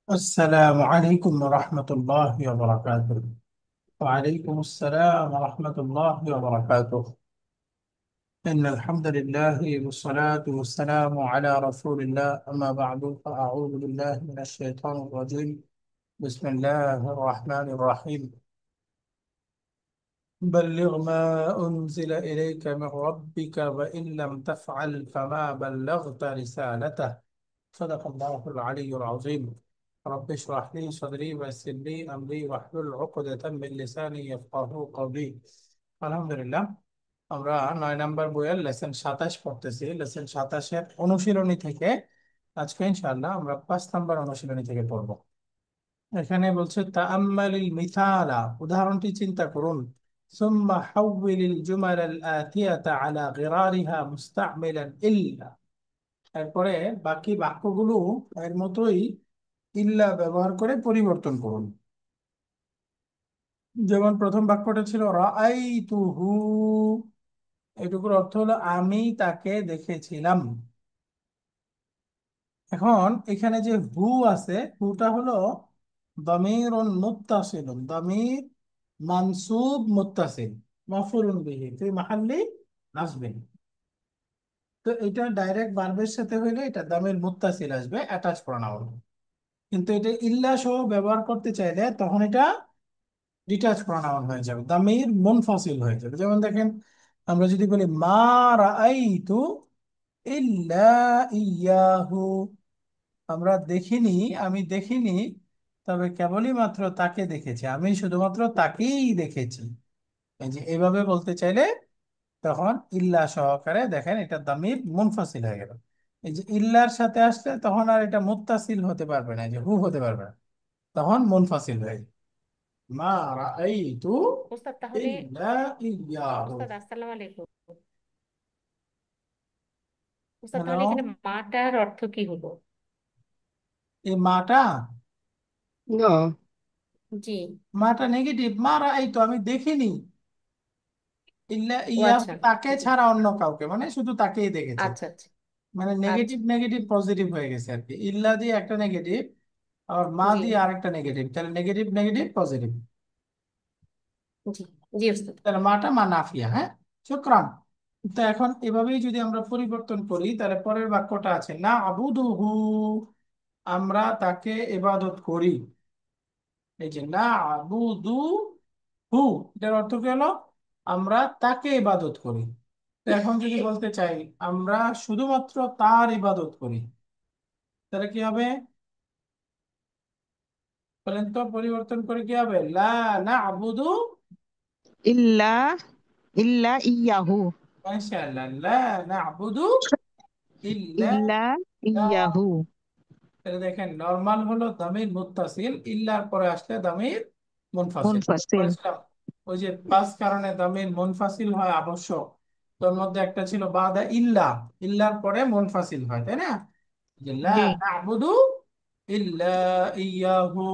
السلام عليكم ورحمة الله وبركاته. وعليكم السلام ورحمة الله وبركاته. إن الحمد لله والصلاة والسلام على رسول الله، أما بعد فأعوذ بالله من الشيطان الرجيم. بسم الله الرحمن الرحيم. بلغ ما أنزل إليك من ربك وإن لم تفعل فما بلغت رسالته. صدق الله العلي العظيم. رب اشرح لي صدري ويسر لي أمري واحلل عقدة من لساني يفقهوا قولي. আলহামদুলিল্লাহ, আমরা 9 নম্বর বইয়ের লেসন 27 পড়তেছি। লেসন 27-এর অনুশীলনী থেকে আজকে ইনশাআল্লাহ আমরা 5 নম্বর অনুশীলনী থেকে পড়ব। এখানে বলছে তাআম্মালিল মিসালা, উদাহরণটি চিন্তা করুন। সুম্মা হাউবিলিল জুমালাল আতিয়াতা আলা গিরারিহা মুস্তামিলান ইল্লা। এরপরে বাকি বাক্যগুলো এর মতোই ইল্লা ব্যবহার করে পরিবর্তন করুন। যেমন প্রথম বাক্যটা ছিল রাআইতুহু, এটুকুর অর্থ হলো আমি তাকে দেখেছিলাম। এখন এখানে যে হু আছে, হুটা হলো দামিরুন মুত্তাসিলুন, দামির মানসুব মুত্তাসিল মাফউলুন বিহি ফি মাহাল্লি নাসবিন। তো এটা ডাইরেক্ট ভার্বের সাথে হইলে এটা দামির মুত্তাসিল আসবে, অ্যাটাচ প্রনাউন। কিন্তু এটা ইল্লা সহ ব্যবহার করতে চাইলে তখন এটা ডিটাচ প্রনাউন হয়ে যাবে, দামির মুনফাসিল হয়ে যাবে। যেমন দেখেন, আমরা যদি বলি মা রাআইতু ইল্লা ইয়াহু, আমরা দেখিনি, আমি দেখিনি, তবে কেবলই মাত্র তাকে দেখেছি, আমি শুধুমাত্র তাকেই দেখেছি। এই যে এভাবে বলতে চাইলে তখন ইল্লা সহকারে দেখেন এটা দামির মুনফাসিল হয়ে গেল। এই যে ইল্লার সাথে আসলে তখন আর এটা মুত্তাসিল হতে পারবে না, এই যে হু হতে পারবে না, তখন মুনফাসিল হয়ে যাবে। মা রাআইতু ওস্তাদ তাহলে ইল্লা ইয়াহু। ওস্তাদ আসসালামু আলাইকুম। ওস্তাদ হ্যালো। তাহলে এখানে মাটার অর্থ কি হলো? এই মাটা, No. জি। মাটা নেগেটিভ, মা রাআইতু আমি দেখিনি, ইল্লা ও ইয়াহু আচ্ছা। তাকে জি। ছাড়া অন্য কাউকে, মানে শুধু তাকেই দেখেছি। আচ্ছা আচ্ছা। মানে আচ্ছা। নেগেটিভ নেগেটিভ পজিটিভ হয়ে গেছে আর কি। ইল্লা দিয়ে একটা নেগেটিভ, আর মা জি। দিয়ে আরেকটা নেগেটিভ, তাহলে নেগেটিভ নেগেটিভ পজিটিভ। জি। জি ওস্তাদ। তাহলে মাটা মা নাফিয়া, হ্যাঁ। শুকরান। তো এখন এভাবেই যদি আমরা পরিবর্তন করি, তাহলে পরের বাক্যটা আছে না আবুদুহু, আমরা তাকে ইবাদত করি। এই যে না আবুদু হু, এটার অর্থ কি হলো? আমরা তাকে ইবাদত করি। তো এখন যদি বলতে চাই আমরা শুধুমাত্র তার ইবাদত করি, তাহলে কি হবে বলেন তো? পরিবর্তন করে কি হবে? লা না আবুদু Illa, illa iyahu. মাশাআল্লাহ, লা না আবুদু ইল্লা Illa ইল্লাহ। iyahu. তাহলে দেখেন, নরমাল হলো দামির মুত্তাসিল, ইল্লার পরে আসলে দামির মুনফাসিল। Munfasil. বলেছিলাম ওই যে 5 কারণে দামির মুনফাসিল হয় আবশ্যক, তোর মধ্যে একটা ছিল বাদা ইল্লা, ইল্লার পরে মুনফাসিল হয়, তাই না? যে লা জি। না'বুদু ইল্লা ইয়াহু।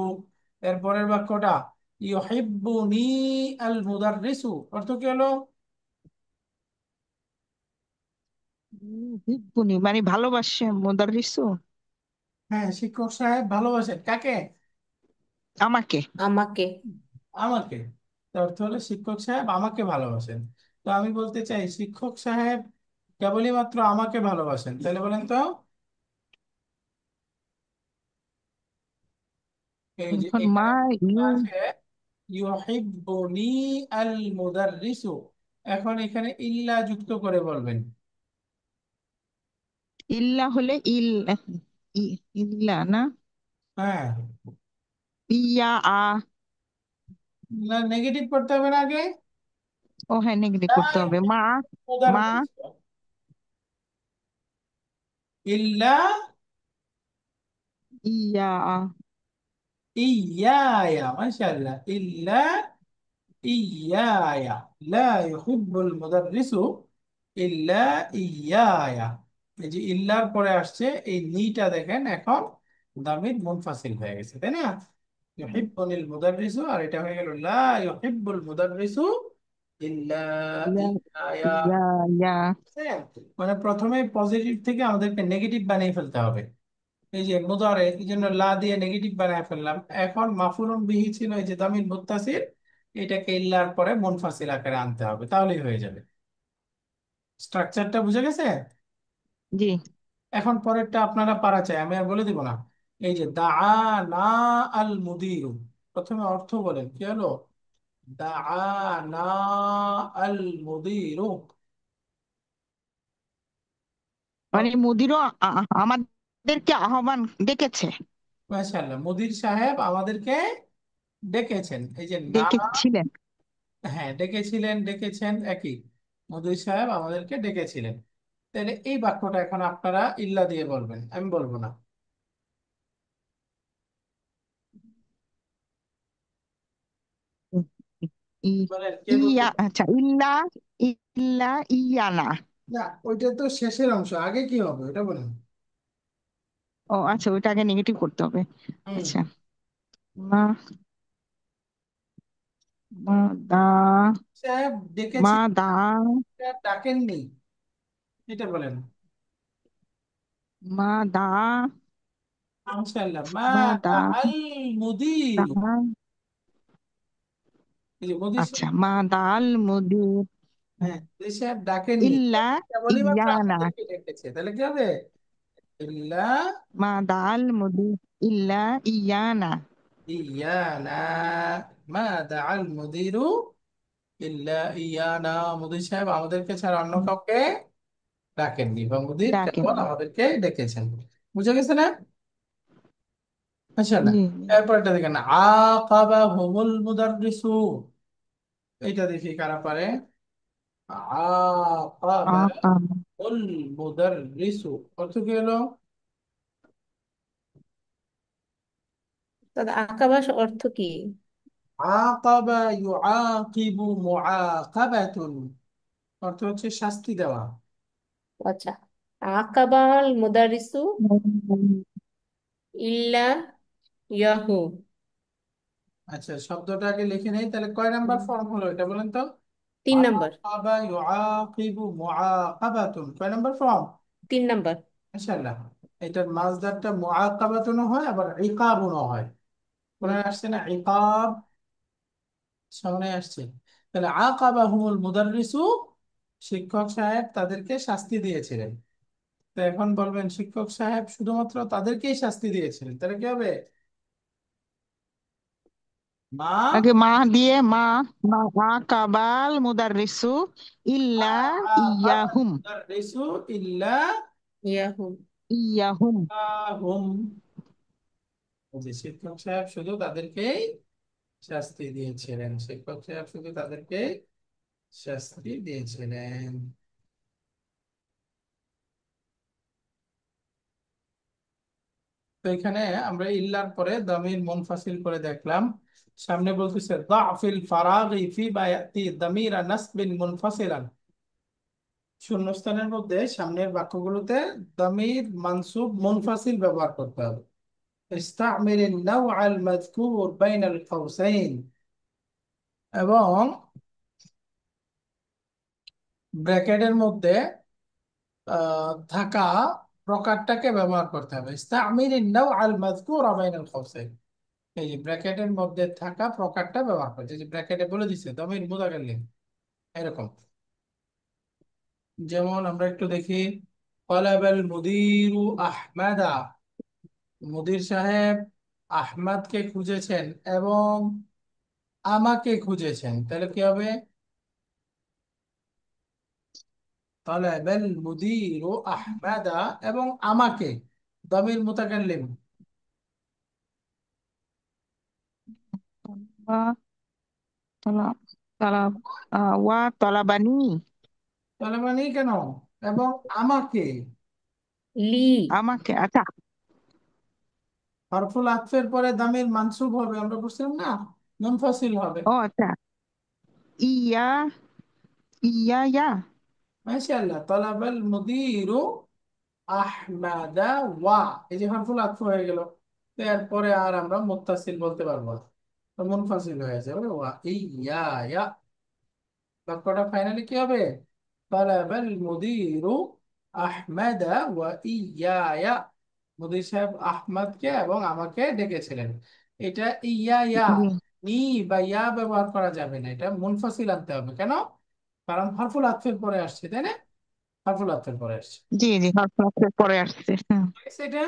এরপরের বাক্যটা ইউহিব্বুনি আল মুদাররিসু, অর্থ কি হলো? হিব্বুনি মানে ভালোবাসে মোদাররিসু হ্যাঁ, শিক্ষক সাহেব ভালোবাসেন কাকে? আমাকে। আমাকে। আমাকে। তার অর্থ হলো শিক্ষক সাহেব আমাকে ভালোবাসেন। তো আমি বলতে চাই শিক্ষক সাহেব কেবলই মাত্র আমাকে ভালোবাসেন, তাহলে বলেন তো? এই যে এখন এখানে মা ইউ আছে ইউহিব্বুনি আল মুদাররিসু, এখন এখানে ইল্লা যুক্ত করে বলবেন। ইল্লা হলে ইল্লা না হ্যাঁ, ইয়া আ। না নেগেটিভ করতে হবে না আগে? ও হ্যাঁ, নেগেটিভ লা করতে হবে। মা মা মুদাররিসু ইল্লা ইয়া আ। ইয়ায়া, মাশাআল্লাহ, ইল্লা ইয়ায়া, লা ইউহিব্বুল মুদাররিসু ইল্লা ইয়ায়া। এই যে ইল্লার পরে আসছে এই নিটা, দেখেন এখন দামির মুনফাসিল হয়ে গেছে, তাই না? ইউহিব্বুনিল মুদাররিসু, আর এটা হয়ে গেল লা ইউহিব্বুল মুদাররিসু ইল্লা ইয়া ইয়ায়া। ইয়া ইয়া। বুঝছেন? মানে প্রথমে পজিটিভ থেকে আমাদেরকে নেগেটিভ বানিয়ে ফেলতে হবে। এই যে মুদারে, এই জন্য লা দিয়ে নেগেটিভ বানায় ফেললাম। এখন মাফুলুন বিহি ছিল এই যে দামির মুত্তাসিল, এটাকে ইল্লার পরে মুনফাসিল আকারে আনতে হবে, তাহলেই হয়ে যাবে। স্ট্রাকচারটা বুঝে গেছে? জি। এখন পরেরটা আপনারা পারা চাই, আমি আর বলে দিব না। এই যে দা না আল মুদিরু, প্রথমে অর্থ বলেন কি হলো? দা না আল মুদিরু। মানে মুদিরও আমাদেরকে আহ্বান ডেকেছে। মাশাআল্লাহ, মুদির সাহেব আমাদেরকে ডেকেছেন। এই যে না, ডেকেছিলেন। হ্যাঁ ডেকেছিলেন ডেকেছেন একই, মুদির সাহেব আমাদেরকে ডেকেছিলেন। তাহলে এই বাক্যটা এখন আপনারা ইল্লা দিয়ে বলবেন, আমি বলবো না। ই- বলেন কে বলতে ইয়া, চান? আচ্ছা, ইল্লা, ইল্লা ইয়ানা। না, ওইটা তো শেষের অংশ, আগে কি হবে ওটা বলেন। ও আচ্ছা, ওইটা আগে নেগেটিভ করতে হবে। হুম। আচ্ছা। মা, মা দা, সাহেব মা ডেকেছি, দা, ডাকেননি, এটা বলেন। মা দা, মাশাআল্লাহ, মা মা দা, দাআল দা। মুদির, এই যে মুদির আচ্ছা, সাহেব, মা দাল মুদির হ্যাঁ মুদির সাহেব ডাকেননি, ইল্লা কেবলই মাত্র ইয়ানা। আমাদেরকে ডেকেছে, তাহলে কি হবে? ইল্লা মা দাল মুদির ইল্লা ইয়ানা। ইয়ানা, মা দাআল মুদিরু ইল্লা ইয়ানা, মুদির সাহেব আমাদেরকে ছাড়া অন্য কাউকে ডাকেননি, বা মুদির ডাকেন। কেবল আমাদেরকে ডেকেছেন। বুঝে গেছে না? আচ্ছা না, জি। এরপরটা দেখেন, আকাবা হুমুল মুদাররিসু, এইটা দেখি কারা পারে। আকাবা আকাম। হুল মুদাররিসু, অর্থ কি হলো? তাহলে আকাবাস অর্থ কি? আকাবা ইউআকিবু মুআকাবাতুন, অর্থ হচ্ছে শাস্তি দেওয়া। আচ্ছা, আকাবাল মুদারিসু ইল্লা ইয়াহু। আচ্ছা, শব্দটাকে লিখে নেই, তাহলে কয় নাম্বার ফর্ম হলো এটা বলেন তো? 3 নম্বর। আকাবা ইউআকিবু মুআকাবাতুন, কয় নাম্বার ফর্ম? 3 নম্বর। মাশাআল্লাহ। এটার মাসদারটা মুআকাবাতুনও হয়, আবার ইকাবুনও হয়। হুম। কোরআনে আসছে না ইকাব, সামনে আসছে। তাহলে আকাবাহুমুল মুদাররিসু, শিক্ষক সাহেব তাদেরকে শাস্তি দিয়েছিলেন। তো এখন বলবেন শিক্ষক সাহেব শুধুমাত্র তাদেরকেই শাস্তি দিয়েছিলেন, তাহলে কি হবে? মা আগে মা দিয়ে মা, মা আকাবাল মুদাররিসু ইল্লা আকাবাল ইয়াহুম। মুদাররিসু ইল্লা ইয়াহু। ইয়াহুম। হুম, যে শিক্ষক সাহেব শুধু তাদেরকেই শাস্তি দিয়েছিলেন, শিক্ষক সাহেব শুধু তাদেরকে শাস্তি দিয়েছিলেন। তো এখানে আমরা ইল্লার পরে দামির মুনফাসিল করে দেখলাম। সামনে বলতেছে দাফিল ফারাগি ফি মা ইয়াতি দামিরা নাসবিন মুনফাসিলান, শূন্যস্থানের মধ্যে সামনের বাক্যগুলোতে দামির মানসুব মুনফাসিল ব্যবহার করতে হবে। ইস্তামিল النوع المذكور بين القوسين, এবং ব্র্যাকেটের মধ্যে থাকা প্রকারটাকে ব্যবহার করতে হবে। ইস্তামিল النوع المذكور بين القوسين, এই যে ব্র্যাকেটের মধ্যে থাকা প্রকারটা ব্যবহার করছে, যে ব্র্যাকেটে বলে দিচ্ছে দমির মুতাকাল্লিম এরকম। যেমন আমরা একটু দেখি, ক্বালাবাল মুদিরু আহমাদা, মুদির সাহেব আহমাদকে খুঁজেছেন এবং আমাকে খুঁজেছেন, তাহলে কি হবে? ক্বালাবাল মুদিরু আহমাদা এবং আমাকে, দমির মুতাকাল্লিম। ওয়া তলা, তলা, ওয়া তলাবানি। তাহলে মানে কেন? এবং আমাকে, লি। আমাকে, আচ্ছা। হরফুল আতফের পরে দামির মানসুব হবে, আমরা বলছিলাম না, মুনফাসিল হবে। ও আচ্ছা। ইয়া, ইয়া ইয়া। মাশাআল্লাহ, তালাবাল মুদিরু আহমাদা ওয়া, এই যে হরফুল আতফ হয়ে গেল, তো এরপরে আর আমরা মুত্তাসিল বলতে পারবো না, তো মুনফাসিল হয়ে যাবে ওয়া ইয়া ইয়া। বাক্যটা ফাইনালি কি হবে? তালাবাল মুদিরু আহমাদা ওয়া ইয়া ইয়া। মুদির সাহেব আহমদকে এবং আমাকে ডেকেছিলেন। এটা ইয়া ইয়া, জি নি বা ইয়া ব্যবহার করা যাবে না, এটা মুনফাসিল আনতে হবে। কেন? কারণ হরফুল আতফের পরে আসছে, তাই না? হরফুল আতফের পরে আসছে। জি জি হরফ পরে আসছে। ঠিক আছে এটা?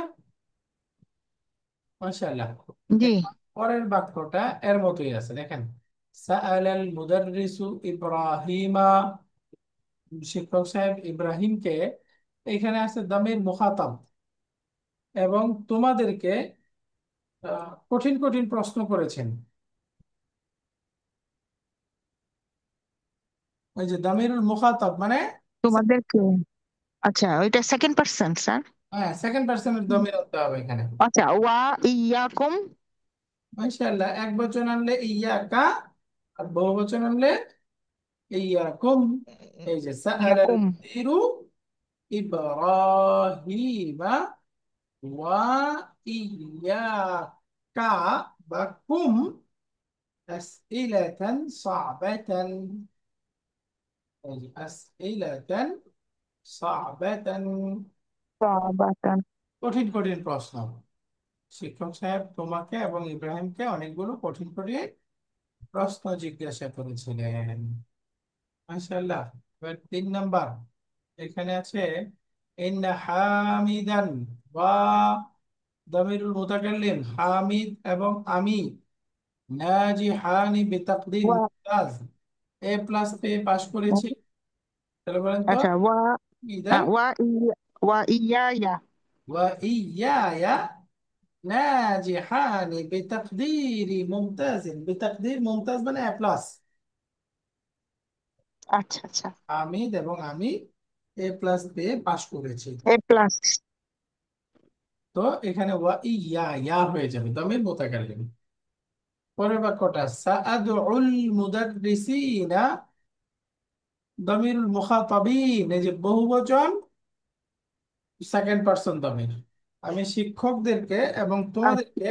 মাশাআল্লাহ। জি পরের বাক্যটা এর মতোই আছে, দেখেন। সাআলাল মুদাররিসু ইব্রাহিমা, শিক্ষক সাহেব ইব্রাহিমকে, এখানে আছে দামির মুখাতাব, এবং তোমাদেরকে কঠিন কঠিন প্রশ্ন করেছেন। ওই যে দামিরুল মুখাতাব মানে, তোমাদেরকে, আচ্ছা ওইটা সেকেন্ড পার্সন স্যার। হ্যাঁ, সেকেন্ড পার্সনের দমির আনতে হবে এখানে। আচ্ছা ওয়া ইয়াকুম। মাশাআল্লাহ, এক বচন আনলে ইয়াকা, আর বহু বচন আনলে ইয়াকুম। এই যে সাআলাল ইয়াকুম। মুদিরু ইব্রাহিমা ওয়া ইয়াকা বা কুম আসইলাতান সা'বাতান। এই যে আসইলাতান সা'বাতান, সাবাতান। কঠিন কঠিন প্রশ্ন। শিক্ষক সাহেব তোমাকে এবং ইব্রাহিমকে অনেকগুলো কঠিন কঠিন প্রশ্ন জিজ্ঞাসা করেছিলেন। মাশাআল্লাহ। এবার 3 নাম্বার, এখানে আছে ইন্না হামিদান ওয়া দামিরুল মুতাকাল্লিম হামিদ এবং আমি নাজিহানি বিতাকদির ওয়া মুমতাজ, এ প্লাস পেয়ে পাশ করেছি। তাহলে বলেন তো, আচ্ছা ওয়া ইদান ওয়া ওয়া ইয়ায়া। ওয়া ইয়ায়া নাজিহানি বিতাকদিরি মুমতাজিন, বিতাকদির মুমতাজ মানে এ প্লাস। আচ্ছা আচ্ছা হামিদ এবং আমি এ প্লাস পেয়ে পাশ করেছি। এ প্লাস। তো এখানে ওয়া ইয়া ইয়া হয়ে যাবে দামির মুতাকাল্লিম। পরের বাক্যটা সাআদউল মুদাররিসিনা, দামিরুল মুখাতাবিন, এই যে বহুবচন, সেকেন্ড পারসন দামির। আমি শিক্ষকদেরকে এবং তোমাদেরকে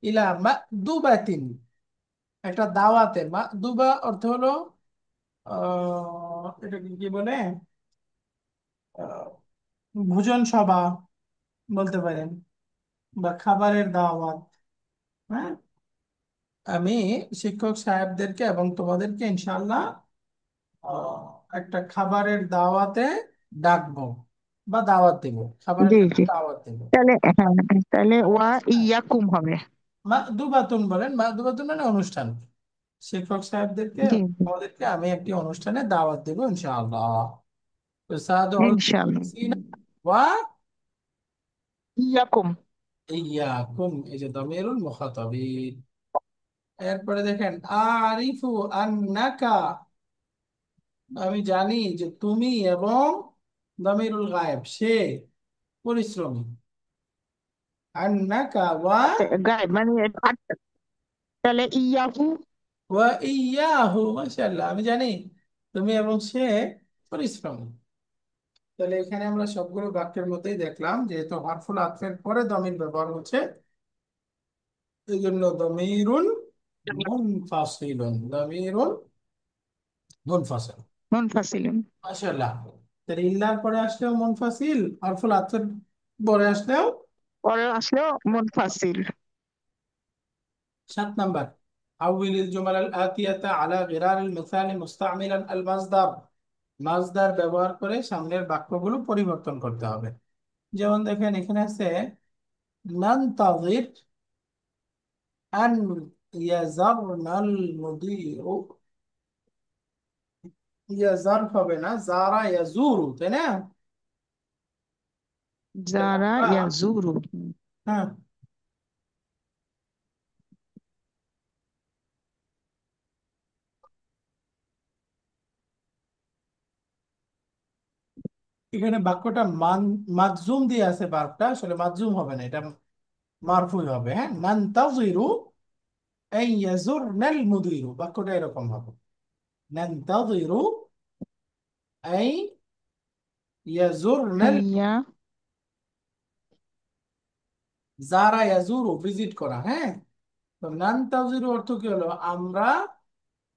ইলা মা'দুবাতিন, একটা দাওয়াতে, মা'দুবা অর্থ হলো এটাকে কি বলে, আহ, ভোজন সভা বলতে পারেন, বা খাবারের দাওয়াত। হ্যাঁ, আমি শিক্ষক সাহেবদেরকে এবং তোমাদেরকে ইনশাআল্লাহ আহ, একটা খাবারের দাওয়াতে ডাকবো বা দাওয়াত দেবো, খাবারের জি জন্য জি দাওয়াত দেবো। তাহলে হ্যাঁ, তাহলে ওয়া ইয়াকুম হবে। মাদুবাতুন বলেন, মাদুবাতুন মানে অনুষ্ঠান। শিক্ষক সাহেবদেরকে জি জি আমাদেরকে আমি একটি অনুষ্ঠানে দাওয়াত দেবো ইনশাআল্লাহ। তো সাদউল ইনশাআল্লাহ। মুখলিসিনা ওয়া ইয়াকুম। ইয়াকুম, এই যে দামিরুল মুখাতাবিন। এরপরে দেখেন আরিফু আন্নাকা, আমি জানি যে তুমি, এবং দামিরুল গায়েব সে পরিশ্রমী। আন্নাকা ওয়া গাইড মানে তাহলে ইয়াহু। ওয়া ইয়াহু, মাশাআল্লাহ, আমি জানি তুমি এবং সে পরিশ্রমী। তাহলে এখানে আমরা সবগুলো বাক্যের মধ্যেই দেখলাম যেহেতু হরফুল আতফের পরে দমির ব্যবহার হচ্ছে, এই জন্য দমিরুন মুনফাসিলুন, দমিরুন মুনফাসিল। মুনফাসিলুন। মাশাআল্লাহ। তাহলে ইল্লার পরে আসলেও মুনফাসিল, হরফুল আতফের পরে আসলেও। পরে আসলেও মুনফাসিল। 7 নাম্বার, حول الجمل الآتية على غرار المثال مستعملا المصدر, মাজদার ব্যবহার করে সামনের বাক্যগুলো পরিবর্তন করতে হবে। যেমন দেখেন এখানে আছে নান্তাযির আন ইয়াজারনাল মুদিরু, ইয়াজার হবে না, জারা ইয়াজুরু, তাই না? তাহলে যারা আমরা, ইয়াজুরু। হ্যাঁ, এখানে বাক্যটা মাজুম দিয়ে আছে, বার্বটা আসলে মাজুম হবে না, এটা মারফুই হবে। হ্যাঁ, নান্তাযিরু আন ইয়াজুরনাল মুদিরু, বাক্যটা এরকম হবে। নান্তাযিরু আন ইয়াজুরনাল, ইয়া যারা ইয়াজুরু ভিজিট করা। হ্যাঁ, তো নান্তাযিরু অর্থ কি হলো, আমরা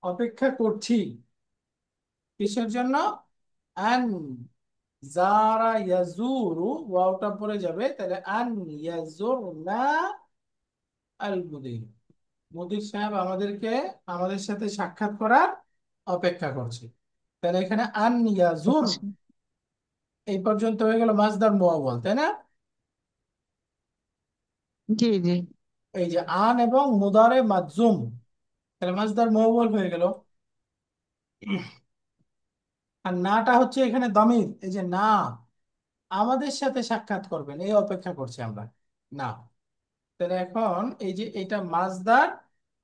অপেক্ষা করছি কিসের জন্য? আন যারা ইয়াজুরু, ওয়াওটা পরে যাবে, তাহলে আন ইয়াজুরনা আল মুদির, মুদির সাহেব আমাদেরকে, আমাদের সাথে সাক্ষাৎ করার অপেক্ষা করছে। তাহলে এখানে আন ইয়াজুর আচ্ছা। এই পর্যন্ত হয়ে গেল মাজদার মুআওয়াল, তাই না? জি জি। এই যে আন এবং মুদারে মাজজুম, তাহলে মাজদার মুআওয়াল হয়ে গেল। আর নাটা হচ্ছে এখানে দমির, এই যে না, আমাদের সাথে সাক্ষাৎ করবেন এই অপেক্ষা করছি আমরা, না। তাহলে এখন এই যে এটা মাজদার,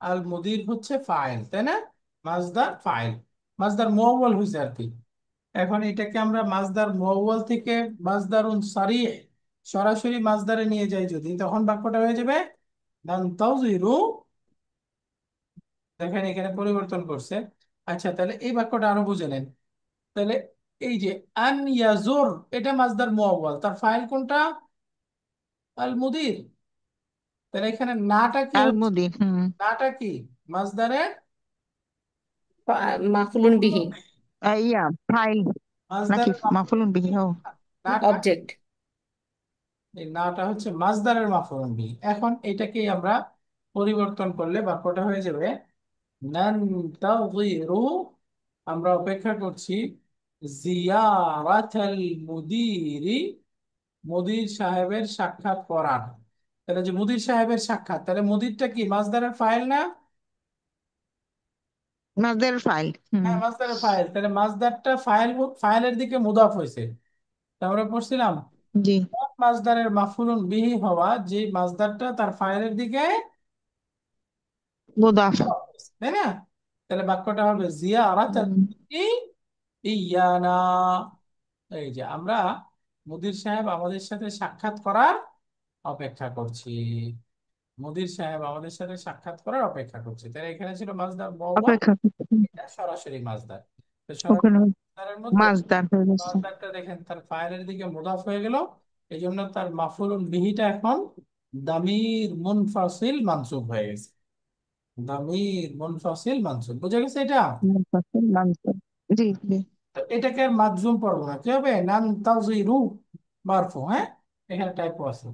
আল মুদির হচ্ছে ফাইল, তাই না? মাজদার ফাইল, মাজদার মুআওয়াল হয়েছে আর কি। এখন এটাকে আমরা মাজদার মুআওয়াল থেকে মাজদারুন সারিহ, সরাসরি মাজদারে নিয়ে যাই যদি, তখন বাক্যটা হয়ে যাবে নানতাযিরু। দেখেন এখানে পরিবর্তন করছে। আচ্ছা, তাহলে এই বাক্যটা আরো বুঝে নেন। তাহলে এই যে আন ইয়াজুর, এটা মাজদার মুআওয়াল, তার ফাইল কোনটা? আল মুদির। তাহলে এখানে নাটা কি আল হচ্ছে? মুদির। হুম। নাটা কি? মাজদারের মাফুলুন বিহি, ইয়া ফাইল নাকি মাজদারের মাফুলুন বিহি? ও নাটা, অবজেক্ট। এই নাটা হচ্ছে মাজদারের মাফউল বিহি। এখন এটাকে আমরা পরিবর্তন করলে বাক্যটা হয়ে যাবে নানতাযিরু, আমরা অপেক্ষা করছি, জিয়ারাতাল মুদিরি, মুদির সাহেবের সাক্ষাৎ করার। তাহলে যে মুদির সাহেবের সাক্ষাৎ, তাহলে মুদিরটা কি মাজদারের ফাইল না? মাসদার ফাইল। হুম। হ্যাঁ, মাজদারের ফাইল। তাহলে মাজদারটা ফাইল, ফাইলের দিকে মুদাফ হয়েছে। তা আমরা পড়ছিলাম জি। মাজদারের মাফউলুন বিহি হওয়া যে মাজদারটা তার ফাইলের দিকে, মুদাফ। তাই না? তাহলে বাক্যটা হবে জিয়ারাতাল হুম। ইয়ানা, এই যে আমরা মুদির সাহেব আমাদের সাথে সাক্ষাৎ করার অপেক্ষা করছি, মুদির সাহেব আমাদের সাথে সাক্ষাৎ করার অপেক্ষা করছি। তাহলে এখানে ছিল মাজদার মুআওয়াল, অপেক্ষা করতে। এটা সরাসরি মাজদার। তো সরাসরি ওখানে মাজদারের মধ্যে মাসদার হয়ে গেছে। মাজদারটা দেখেন তার ফাইলের দিকে মুদাফ হয়ে গেল, এই জন্য তার মাফউলুন বিহিটা এখন দামির মুনফাসিল মানসুব হয়ে গেছে। দামির মুনফাসিল মানসুব, বুঝে গেছে এটা? মুনফাসিল মানসুব। জি জি। তো এটাকে আর মাজজুম পড়বো না, কি হবে? নান তাযিরু মারফু, হ্যাঁ, এখানে টাইপও আছে।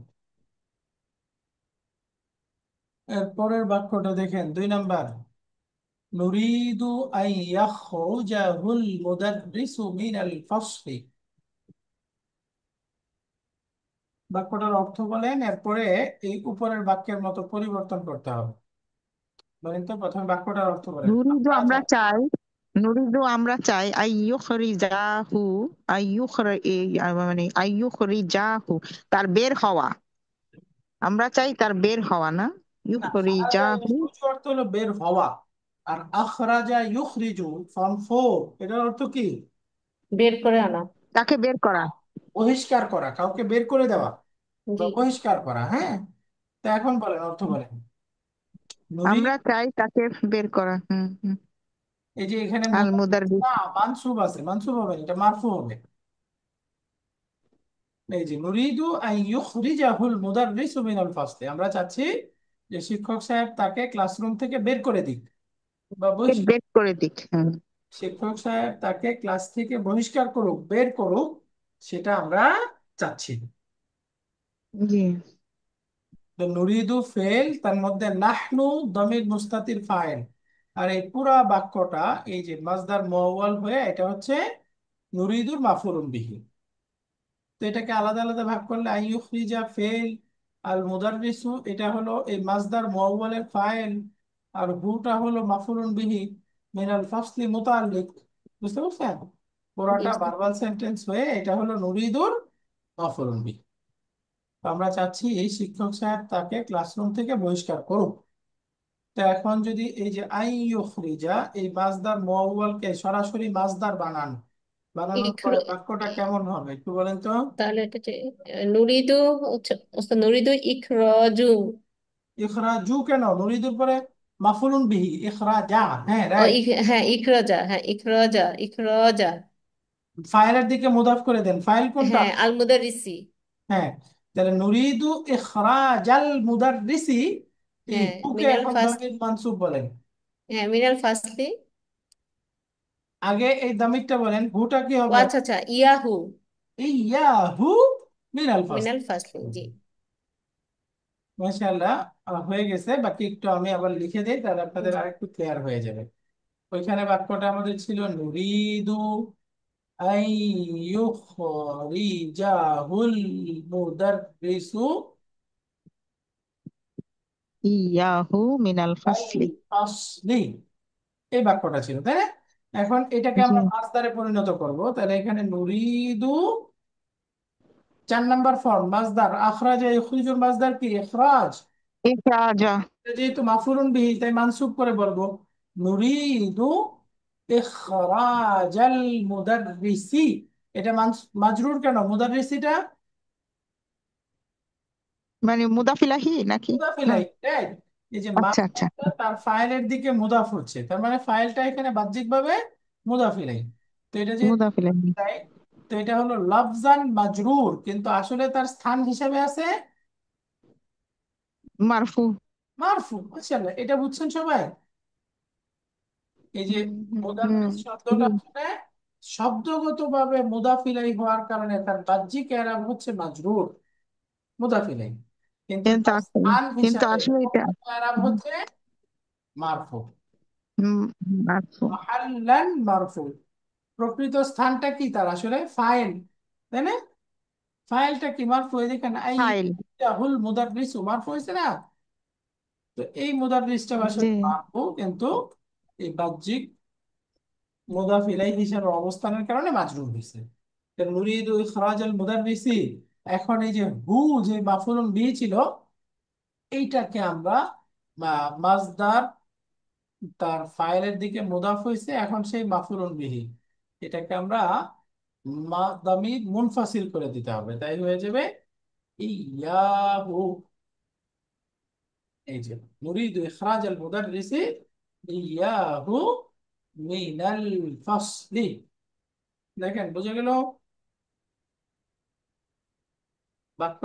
এর পরের বাক্যটা দেখেন, 2 নাম্বার, নুরিদু আন ইয়াখরুজাহুল মুদাররিসু মিনাল ফাসলি। বাক্যটার অর্থ বলেন, এরপরে এই উপরের বাক্যের মতো পরিবর্তন করতে হবে। বলেন তো, প্রথমে বাক্যটার অর্থ বলেন। নুরিদু আমরা আমরা চাই, চাই, নুরিদু আমরা চাই আইয়ুখরিজাহু, মানে আইয়ুখরিজাহু তার বের হওয়া। আমরা চাই তার বের হওয়া, না না, খারাজা ইউখরিজাহু। ইয়াখরুজু অর্থ হলো বের হওয়া, আর আখরাজা ইউখরিজু ফর্ম 4, এটার অর্থ কি? বের করে আনা। তাকে বের করা। বহিষ্কার করা, কাউকে বের করে দেওয়া বা জি। বহিষ্কার করা, হ্যাঁ। তো এখন বলেন, অর্থ বলেন। নুরি, আমরা চাই তাকে বের করা। হুম হুম। এই যে এখানে আল মুদাররিস। না, মানসুব আছে, মানসুব হবে না, এটা মারফু হবে। এই যে নুরিদু আন ইউখরিজাহুল মুদাররিসু মিনাল ফাসলি, আমরা চাচ্ছি যে শিক্ষক সাহেব তাকে ক্লাসরুম থেকে বের করে দিক বা বহিষ্কার, বের করে দিক। হুম। শিক্ষক সাহেব তাকে ক্লাস থেকে বহিষ্কার করুক, বের করুক, সেটা আমরা চাচ্ছি। জি। তো নুরিদু ফেল, তার মধ্যে নাহনু দমির মুস্তাতির ফাইল, আর এই পুরা বাক্যটা এই যে মাজদার মুআওয়াল হয়ে এটা হচ্ছে নুরিদুর মাফউলুন বিহি। তো এটাকে আলাদা আলাদা ভাগ করলে আইয়ুখরিজা ফেল, আল মুদাররিসু এটা হলো এই মাজদার মুআওয়ালের ফাইল, আর হুটা হলো মাফউলুন বিহি মিনাল ফাসলি মুতাআল্লিক। বুঝতে পারছেন? জি পুরাটা জি। ভার্বাল সেন্টেন্স হয়ে এটা হলো নুরিদুর মাফউলুন বিহি। তো আমরা চাচ্ছি এই শিক্ষক সাহেব তাকে ক্লাসরুম থেকে বহিষ্কার করুক। তো এখন যদি এই যে আইয়ুখরিজা এই মাজদার মুআওয়ালকে সরাসরি মাজদার বানান, বানানোর ইখর পরে বাক্যটা কেমন হবে একটু বলেন তো। তাহলে এটা যে নুরিদু হচ্ছে, ওস্তাদ নুরিদু ইখরাজু। ইখরাজু কেন? নুরিদুর পরে মাফুলুন বিহি ইখরাজা, হ্যাঁ ও রাইট। হ্যাঁ ইখরাজা, হ্যাঁ ইখরাজা, ইখরাজা। ফাইলের দিকে মুদাফ করে দেন, ফাইল কোনটা? হ্যাঁ আল মুদারিসি। হ্যাঁ, তাহলে নুরিদু ইখরাজাল মুদাররিসি, এই হ্যাঁ হুকে মিনাল এখন ফাস, দামির মানসুব বলেন। হ্যাঁ মিনাল ফাসলি। আগে এই দামিরটা বলেন, হুটা কি ও হবে? আচ্ছা আচ্ছা, ইয়াহু। ইয়াহু মিনাল ফাসল। মিনাল ফাসলি, জি। মাশাআল্লাহ, হয়ে গেছে। বাকি একটু আমি আবার লিখে দিই, তাহলে আপনাদের জি। আরেকটু ক্লিয়ার হয়ে যাবে। ওইখানে বাক্যটা আমাদের ছিল নুরিদু আই ইউখরিজাহুল মুদাররিসু ইয়াহু মিনাল আই ফাসলি। ফাসলি। এই বাক্যটা ছিল, তাই না? এখন এটাকে জি। আমরা মাসদারে পরিণত করব। তাহলে এখানে নুরিদু, 4 নম্বর ফর্ম মাসদার, আখরাজা ইখরিজুল মাসদার কি ইখরাজ। ইখরাজা। এটা যেহেতু মাফুলুন বিহি, তাই মানসুব করে বলবো নুরিদু ইখরাজাল মুদাররিসি। এটা মাজরুর কেন? মুদাররিসিটা মানে মুদাফিলাহি নাকি? মুদাফ না। ইলাইহি, রাইট? এই যে আচ্ছা আচ্ছা। মাসদারটা তার ফাইলের দিকে মুদাফ হচ্ছে, তার মানে ফাইলটা এখানে বাহ্যিকভাবে মুদাফ ইলাইহি। তো এটা যে মুদাফিলাহি। তাই, তো এটা হলো লফজান মাজরুর, কিন্তু আসলে তার স্থান হিসাবে আছে মারফু। মারফু। মাশাআল্লাহ, এটা বুঝছেন সবাই? এই যে হুম হুম হুম। মুদাফিস শব্দটা জি। আসলে শব্দগতভাবে মুদাফ ইলাইহি হওয়ার কারণে তার বাহ্যিক এরাব হচ্ছে মাজরুর, মুদাফ ইলাইহি, কিন্তু কিন্তু তার আসলে স্থান কিন্তু হিসাবে আসলে এটা এরাব হুম, হচ্ছে মারফু। মারফু। মাহাল্লান মারফু, প্রকৃত স্থানটা কি তার? আসলে ফাইল, তাই না? ফাইলটা কি মারফু? এই দেখেন আই ফাইল। হুল মুদাররিসু মারফু হয়েছে না? তো এই মুদাররিসটা জি। আসলে মারফু, কিন্তু এই বাহ্যিক মুদাফ ইলাইহি হিসাবে অবস্থানের কারণে মাজরুর হয়েছে। তো নুরিদু ইখরাজাল মুদাররিসি, এখন এই যে হু, যে মাফউলুন বিহি ছিল, এইটাকে আমরা মাসদার, তার ফাইলের দিকে মুদাফ হয়েছে, এখন সেই মাফউলুন বিহি, এটাকে আমরা দামির মুনফাসিল করে দিতে হবে, তাই হয়ে যাবে ইয়াহু। এই যে নুরিদু ইখরাজাল মুদাররিসি ইয়াহু মিনাল ফাসলি। দেখেন, বুঝে গেল বাক্য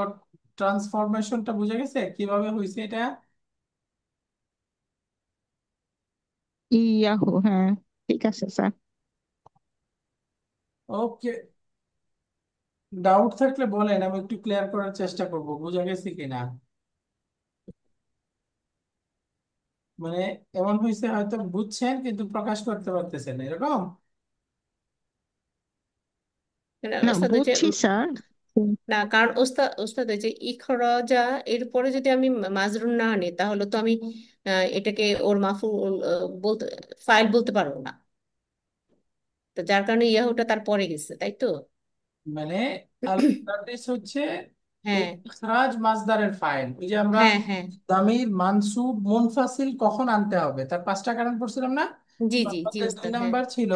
ট্রান্সফরমেশনটা? বুঝে গেছে কিভাবে হয়েছে এটা? ইয়াহু, হ্যাঁ। ঠিক আছে স্যার। ওকে, ডাউট থাকলে বলেন, আমি একটু ক্লিয়ার করার চেষ্টা করব, বুঝে গেছে কিনা। মানে এমন হয়েছে হয়তো বুঝছেন কিন্তু প্রকাশ করতে পারতেছেন না, এরকম? না, না, ওস্তাদ, ওই যে বুঝছি স্যার। হুম। না, কারণ ওস্তাদ ওস্তাদ ওই যে ইখরাজা, এরপরে যদি আমি মাজরুর না আনি, তাহলে তো আমি এটাকে ওর মাফুল বলতে, ফাইল বলতে পারবো না। তো যার কারণে ইয়াহুটা তার পরে গেছে, তাই তো? মানে আল মুতাররিস হচ্ছে এই হ্যাঁ ইখরাজ মাসদারের ফাইল। ওই যে আমরা হ্যাঁ হ্যাঁ। দামির মানসুব মুনফাসিল কখন আনতে হবে তার 5টা কারণ পড়ছিলাম না? জি তার জি জি মধ্যে দুই ওস্তাদ, হ্যাঁ। নাম্বার ছিল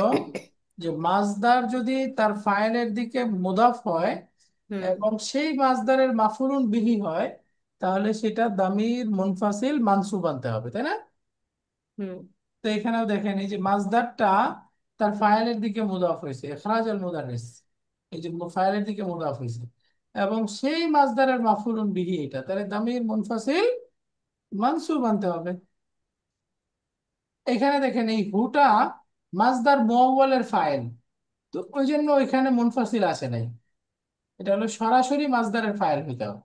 যে মাসদার যদি তার ফাইলের দিকে মুদাফ হয় হুম এবং সেই মাসদারের মাফুলুন বিহি হয়, তাহলে সেটা দামির মুনফাসিল মানসুব আনতে হবে, তাই না? হুম তো এখানেও দেখেন, এই যে মাসদারটা তার ফাইলের দিকে মুদাফ হয়েছে, ইখরাজ আল মুদাররিস, এই যে ফাইলের দিকে মুদাফ হয়েছে, এবং সেই মাসদারের মাফুলুন বিহি এটা, তাহলে দামির মুনফাসিল মানসুব আনতে হবে। এখানে দেখেন এই হুটা মাসদার মুআওয়ালের ফাইল, তো ওই জন্য ওইখানে মুনফাসিল আসে নাই, এটা হলো সরাসরি মাসদারের ফাইল হইতে হবে।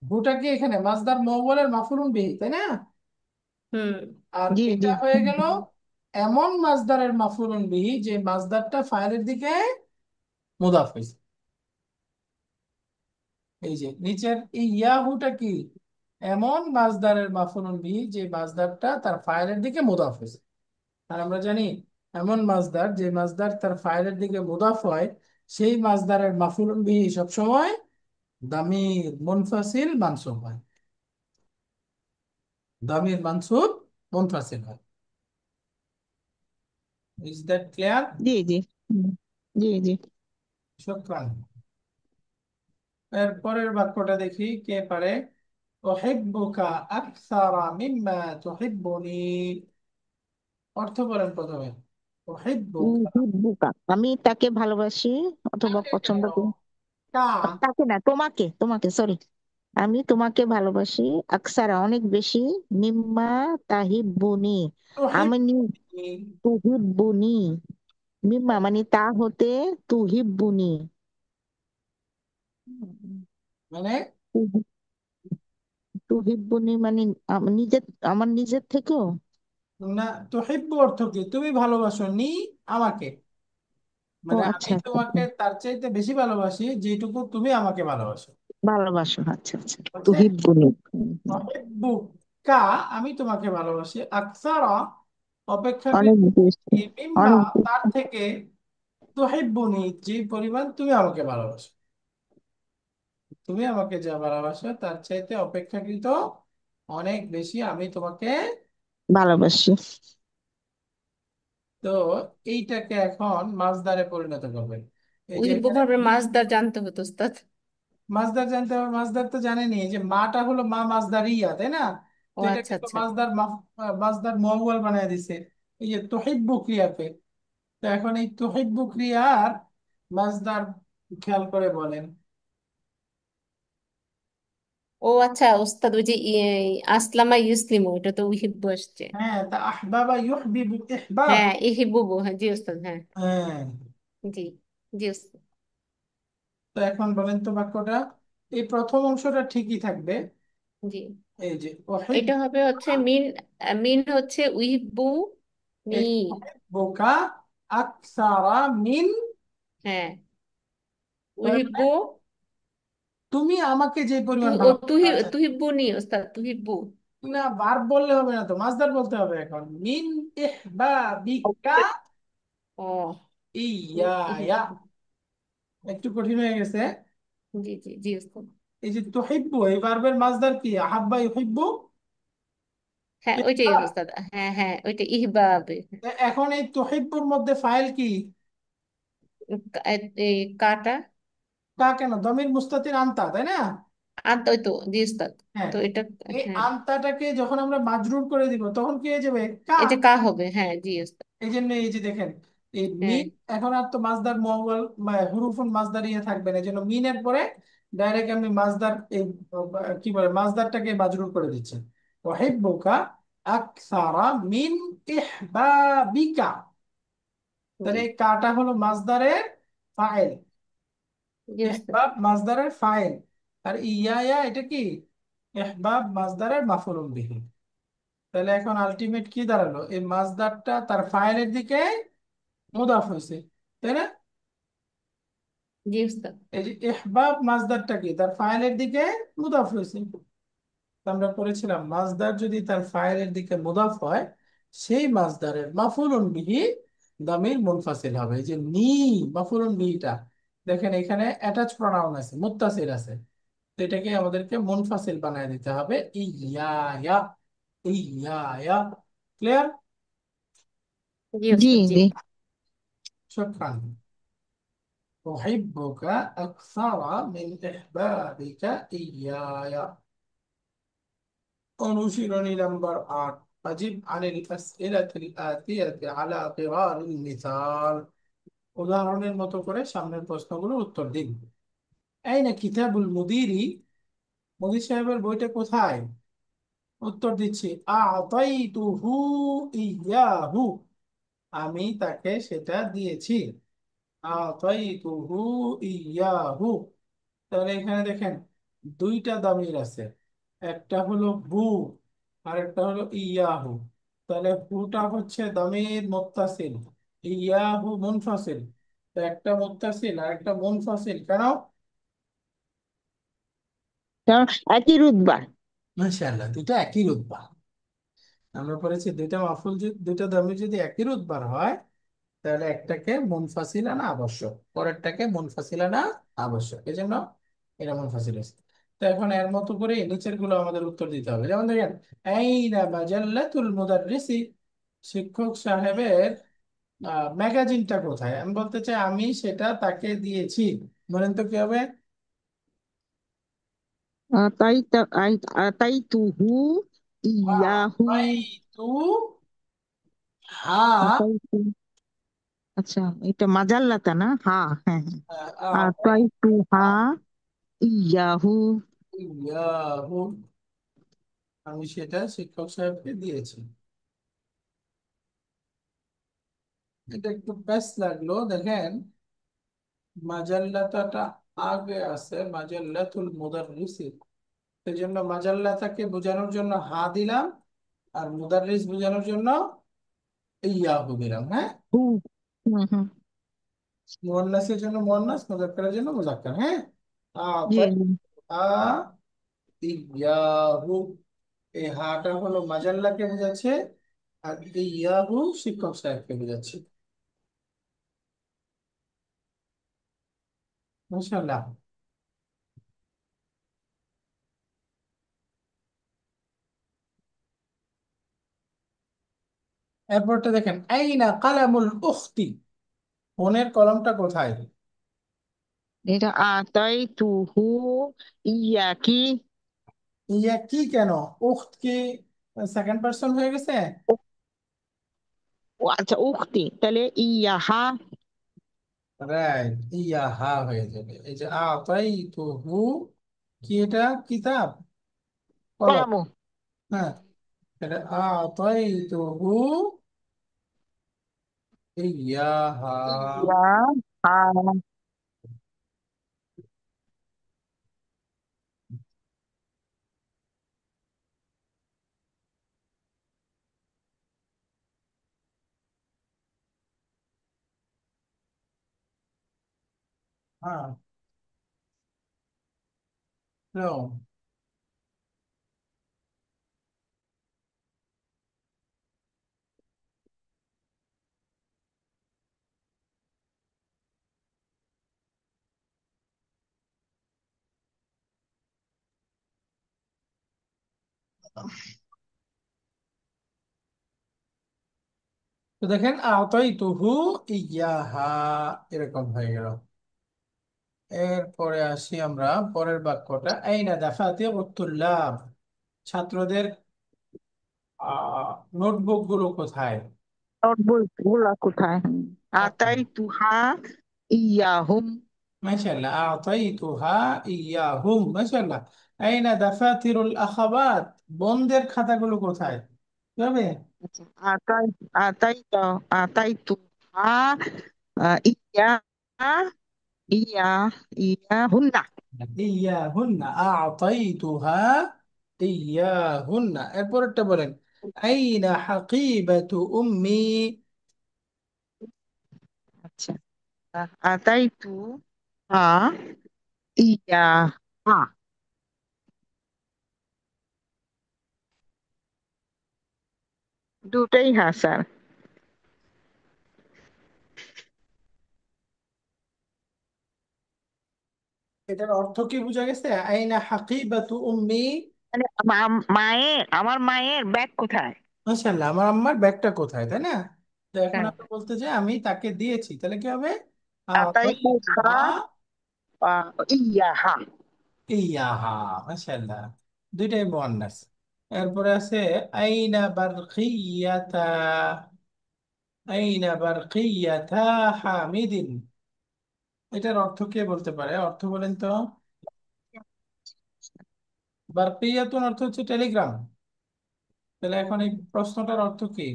হুটা কি এখানে মাসদার মুআওয়ালের মাফুলুন বিহি, তাই না? হুম আর জি জি। এটা হয়ে হুম, গেল হুম। এমন মাসদারের মাফুলুন বিহি যে মাসদারটা ফাইলের দিকে মুদাফ হয়েছে। এই যে নিচের এই ইয়াহুটা কি? এমন মাসদারের মাফুলুন বিহি যে মাসদারটা তার ফাইলের দিকে মুদাফ হয়েছে। আর আমরা জানি এমন মাসদার, যে মাসদার তার ফাইলের দিকে মুদাফ হয়, সেই মাসদারের মাফুলুন বিহি সবসময় দামির মুনফাসিল মানসুব হয়, দামির মানসুব মুনফাসিল হয়। Is that clear? জি জি। হুম, জি জি। শুকরান। এর পরের বাক্যটা দেখি, কে পারে? উহিব্বুকা আকসারা মিম্মা তুহিব্বুনি। অর্থ বলেন প্রথমে। উহিব্বুকা, উহিব্বুকা, আমি তাকে ভালোবাসি অথবা কাকে কেন? পছন্দ করি। কা, তাকে না, তোমাকে, তোমাকে, সরি। আমি তোমাকে ভালোবাসি, আকসারা অনেক বেশি, মিম্মা তাহিব্বুনি, আমি তুহিব্বুনি। তুহিব্বুনি, মিম্মা মানে তা হতে তুহিব্বুনি। মানে তুহিব্বুনি মানে নিজের, আমার নিজের থেকেও। না, তুহিব্বু অর্থ কি? তুমি ভালোবাসো নি আমাকে, ও মানে আমি আচ্ছা আচ্ছা আচ্ছা। তোমাকে তার চাইতে বেশি ভালোবাসি যেটুকু তুমি আমাকে ভালোবাসো। ভালোবাসো, আচ্ছা আচ্ছা। বুঝছে? তুহিব্বুনি। হুম, হুম। তুহিব্বু কা, আমি তোমাকে ভালোবাসি, আকসারা অপেক্ষাকৃত অনেক বেশি। বেশি, মিম্মা অনেক তার বেশি। থেকে, তুহিব্বুনি যে পরিমাণ তুমি আমাকে ভালোবাসো। তুমি আমাকে যা ভালোবাসো তার চাইতে অপেক্ষাকৃত অনেক বেশি আমি তোমাকে। ভালোবাসি। তো এইটাকে এখন মাসদারে পরিণত করবেন। এই যে উহিব্বু এখানে ভার্বের মাসদার জানতে হতো উস্তাদ। মাসদার জানতে হবে, মাসদার তো জানেনি, এই যে মাটা হলো মা মাসদারিয়া, তাই না? ও তো এটা আচ্ছা কিন্তু আচ্ছা। মাসদার মুআওয়াল বানায় দিছে এই যে তুহিব্বু ক্রিয়াকে। তো এখন এই তুহিব্বু ক্রিয়ার মাসদার খেয়াল করে বলেন। ও আচ্ছা উস্তাদ, ওই যে আসলামা ইউসলিমু, এটা তো উহিব্বু আসছে। হ্যাঁ, তা আহবাবা ইউহবিবু ইহবাব। হ্যাঁ ইহিব্বু, হ্যাঁ জি উস্তাদ, হ্যাঁ। হ্যাঁ। জি জি উস্তাদ। তো এখন বলেন তো বাক্যটা, এই প্রথম অংশটা ঠিকই থাকবে, জি, এই যে এটা হবে হচ্ছে মিন। মিন হচ্ছে উহিব্বু নি। বোকা আকসারা মিন, হ্যাঁ, তার মানে উহিব্বু। তুমি আমাকে যে তু পরিমাণ ও ভালোবাসো আচ্ছা। তুহিব্বু নি উস্তাদ, তুহিব্বু। না, ভার্ব বললে হবে না তো, মাসদার বলতে হবে এখন। মিন ইহবাবিকা ও ইয়া ইয়া। একটু কঠিন হয়ে গেছে। জি জি জি উস্তাদ। এই যে তুহিব্বু, এই ভার্বের মাসদার কি? আহাব্বা ইউহিব্বু হ্যাঁ ওইটাই ইহবাব। উস্তাদ, হ্যাঁ হ্যাঁ ওইটা ইহবাবে। এখন এই তুহিব্বুর মধ্যে ফাইল কি? এই কাটা। কা কেন? দমির মুস্তাতির আনতা, তাই না? আর তো ওই তো জি উস্তাদ। হ্যাঁ, তো এটা, এই হ্যাঁ আনতাটাকে যখন আমরা মাজরুর করে দিব তখন কি হয়ে যাবে? কা। এটা কা হবে, হ্যাঁ জি উস্তাদ। এই জন্য এই যে দেখেন, এই হ্যাঁ মিন এখন আর তো মাসদার মুআওয়াল হুরুফুন মাসদারিয়া থাকবে না, এই জন্য মিনের পরে ডাইরেক্ট আমি মাসদার এই কি বলে মাসদারটাকে মাজরুর করে দিচ্ছি। ওয়াহিব্বুকা আকসারা মিন ইহবাবিকা। তাহলে জি এই কাটা হলো মাসদারের ফাইল, জি উস্তাদ। ইহবাব মাসদারের ফাইল, আর ইয়া ইয়া এটা কি? ইহবাব মাসদারের মাফউলুন বিহি। তাহলে এখন আলটিমেট কি দাঁড়ালো? এই মাসদারটা তার ফাইলের দিকে মুদাফ হয়েছে, তাই না? জি উস্তাদ। এই যে ইহবাব মাসদারটা কি? তার ফাইলের দিকে মুদাফ হয়েছে। তো আমরা পড়েছিলাম মাসদার যদি তার ফাইলের দিকে মুদাফ হয়, সেই মাসদারের মাফউলুন বিহি দামির মুনফাসিল হবে। এই যে নি, মাফউলুন বিহিটা দেখেন এখানে অ্যাটাচ প্রোনাউন আছে, মুত্তাসিল আছে, তো এটাকে আমাদেরকে মুনফাসিল বানায় দিতে হবে ইয়া ইয়া, ইয়া ইয়া। ক্লিয়ার? জি জি উস্তাদ জি। জি। শুকরান। أحبك أكثر من إحبابك إياي। অনুশীলনী নাম্বার 8, أجب عن الأسئلة الآتية على غرار المثال। উদাহরণের মতো করে সামনের প্রশ্নগুলোর উত্তর দিন। আইনা কিতাবুল মুদিরি, মুদির সাহেবের বইটা কোথায়? উত্তর দিচ্ছি, আ'তাইতুহু ইয়াহু, আমি তাকে সেটা দিয়েছি। আ'তাইতুহু ইয়াহু। তাহলে এখানে দেখেন দুইটা দামির আছে, একটা হলো হু আর একটা হলো ইয়াহু। তাহলে হুটা হচ্ছে দামির মুত্তাসিল, ইয়াহু মুনফাসিল। তো একটা মুত্তাসিল আর একটা মুনফাসিল কেন? কারণ একই রুতবা। মাশাআল্লাহ, দুইটা একই রুতবা। আমরা পড়েছি দুইটা মাফুল দুইটা দামির যদি একই রুতবার হয় তাহলে একটাকে মুনফাসিল আনা আবশ্যক, পরেরটাকে মুনফাসিল আনা আবশ্যক, এই জন্য এটা মুনফাসিল হয়েছে। তো এখন এর মতো করে নিচের গুলো আমাদের উত্তর দিতে হবে। যেমন দেখেন, আইনা মাজাল্লাতুল মুদাররিসি, শিক্ষক সাহেবের ম্যাগাজিনটা কোথায়? আমি বলতে চাই আমি সেটা তাকে দিয়েছি। বলেন তো কি হবে? আতাইতুহু ইয়াহু। আতাইতু হা, আতাইতু, আচ্ছা এটা মাজাল্লাতা না, হ্যাঁ হ্যাঁ হ্যাঁ। আতাইতু আতাইতু হা ইয়াহু। ইয়াহু, আমি সেটা শিক্ষক সাহেবকে দিয়েছি। এটা একটু প্যাচ লাগলো, দেখেন মাজাল্লাতাটা আগে আছে মাজাল্লাতুল মুদাররিসি, সেই জন্য মাজাল্লাতাকে বোঝানোর জন্য হা দিলাম, আর মুদাররিস বোঝানোর জন্য ইয়াহু দিলাম। হ্যাঁ, হু। হুম হুম। মুয়ান্নাসের জন্য মুয়ান্নাস, মুজাক্কারের জন্য মুজাক্কার। হ্যাঁ, জি তাই জি। ইয়াহু, এই হাটা হলো মাজাল্লাকে বোঝাচ্ছে, আর এই ইয়াহু শিক্ষক সাহেবকে বোঝাচ্ছে। মাশাআল্লাহ। এরপরটা দেখেন, আইনা কালামুল উখতি, বোনের কলমটা কোথায়? এটা আতাই তুহু ইয়া কি। ইয়া কি কেন, উখত কি সেকেন্ড পার্সন হয়ে গেছে? ও আচ্ছা, উক্তি, তাহলে ইয়াহা। রাইট, ইয়া হা হয়ে যাবে। এই যে আতাই তো হু, কি এটা, কিতাব, কলম। কলামু। হ্যাঁ, এটা আতাই তো হু ইয়াহা। ইয়াহা। হ্যাঁ, তো তো দেখেন আতাই তো হু ইয়াহা, এরকম হয়ে গেল। এরপরে আসি আমরা পরের বাক্যটা, আইনা দাফাতিয়া উত্তুল্লাব, ছাত্রদের নোটবুক গুলো কোথায়? নোটবুক গুলা কোথায়? আতাই তুহা ইয়াহুম। মাশাআল্লাহ, আতাইতুহা ইয়াহুম, মাশাআল্লাহ। আইনা দাফাতিরুল আখাবাত, বন্ধের খাতাগুলো কোথায়? কি হবে? আচ্ছা, আতাই আতাই আতাই তুহা ইয়া ইয়া ইয়াহুন্না। ইয়াহুন্না, আতাইতুহা ইয়াহুন্না। এরপরটা বলেন, আইনা হাকিবাতু উম্মি। আচ্ছা, আতাই তু হা ইয়াহা। দুটাই হা স্যার। এটার অর্থ কি বোঝা গেছে? আইনা হাকিবাতু উম্মি। মানে মায়ের, আমার মায়ের ব্যাগ কোথায়? মাশাআল্লাহ, আমার আম্মার ব্যাগটা কোথায়, তাই না? তো এখন হ্যাঁ। আমরা বলতে চাই আমি তাকে দিয়েছি, তাহলে কি হবে? আতাই তুহা আতাইতুহা ইয়াহা। ইয়াহা, মাশাআল্লাহ, দুইটাই মুয়ান্নাস। এরপরে আছে আইনা বারকিয়াতা, আইনা বারকিয়াতা হামিদিন। এটার অর্থ কে বলতে পারে? অর্থ বলেন তো। বারকিয়াতুন অর্থ হচ্ছে টেলিগ্রাম, তাহলে এখন এই প্রশ্নটার অর্থ কি?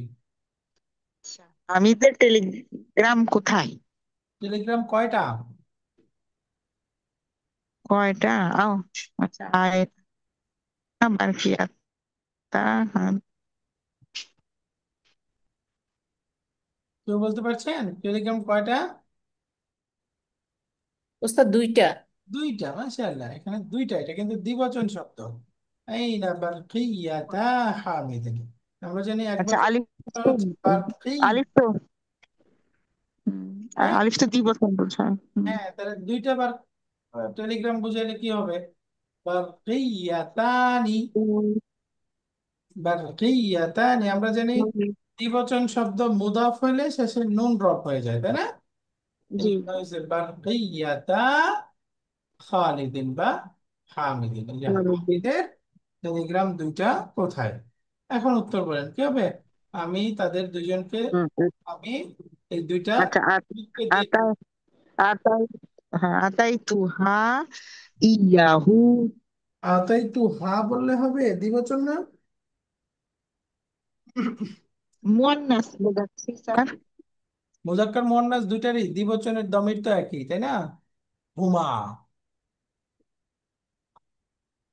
হামিদের টেলিগ্রাম কোথায়? টেলিগ্রাম কয়টা? কয়টা? আও আচ্ছা, আবার কি আতা। হ্যাঁ। কেউ বলতে পারছেন টেলিগ্রাম কয়টা? ওস্তাদ দুইটা। দুইটা, মাশাআল্লাহ, এখানে দুইটা, এটা কিন্তু দ্বিবচন শব্দ। আইনা বারকিয়াতা হামিদিন। আমরা জানি এক আচ্ছা, বচন আলিফ তো, হচ্ছে বারকি। আলিফ তো, আলিফ তো দ্বিবচন বোঝায়। হ্যাঁ, তাহলে দুইটা বার টেলিগ্রাম বুঝাইলে কি হবে? বারকিয়াতানি, বারকিয়াতানি। আমরা জানি দ্বিবচন শব্দ মুদাফ হইলে শেষে নুন ড্রপ হয়ে যায়, তাই না? এই জি। জন্য হয়েছে বারকিয়াতা খালিদিন বা হামিদিন। এই যে হামিদের টেলিগ্রাম দুইটা কোথায়? এখন উত্তর বলেন কি হবে? আমি তাদের দুইজনকে, আমি এই দুইটা আচ্ছা, দিয়ে, আতাই আতাই হ্যাঁ, আতাই তুহা ইয়াহু। তাই তো হা বললে হবে, দ্বিবচন না? মুয়ান্নাস বোঝাচ্ছি স্যার। মুজাক্কার মুয়ান্নাস দুইটারই দ্বিবচনের দমির তো একই, তাই না? হুমা,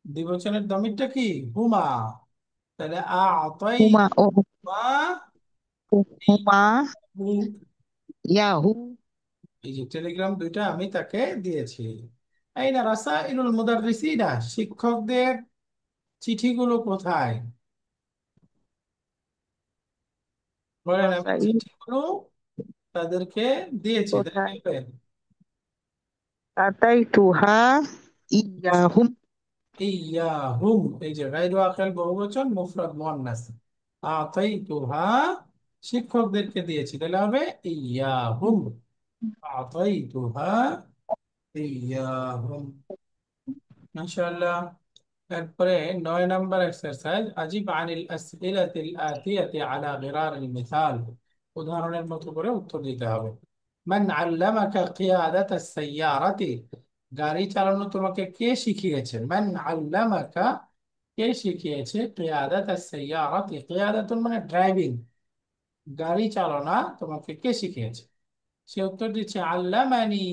দ্বিবচনের দমিরটা কি? হুমা। তাহলে আতাই হুমা ও মা হুমা হু। ইয়াহু। এই যে টেলিগ্রাম দুইটা আমি তাকে দিয়েছি। এই না রাসাইলুল মুদাররিসিনা, শিক্ষকদের চিঠিগুলো কোথায়? বলেন, আমি রাসাইল চিঠিগুলো তাদেরকে দিয়েছি, তাই কি কোথায়? হবে? আতাইতুহা ইয়াহুম। ইয়াহুম, এই যে গায়রু আকিল বহুবচন, মুফরাদ মুয়ান্নাস। আতাইতুহা, শিক্ষকদেরকে দিয়েছি, তাহলে হবে ইয়াহুম। আতাইতুহা ইয়াহুম। মাশাআল্লাহ। তারপরে 9 নম্বর এক্সারসাইজ, আজিব আনিল আসইলাতিল আতিয়াতি আলা গিরারিল মিসাল, উদাহরণের মতো করে উত্তর দিতে হবে। মান আল্লামাকা কিয়াদাতাস সাইয়ারাতি, গাড়ি চালানো তোমাকে কে শিখিয়েছে? মান আল্লামাকা, কে শিখিয়েছে? কিয়াদাতাস সাইয়ারাতি, কিয়াদাতুন মানে ড্রাইভিং, গাড়ি চালনা তোমাকে কে শিখিয়েছে? সে উত্তর দিচ্ছে আল্লামানি,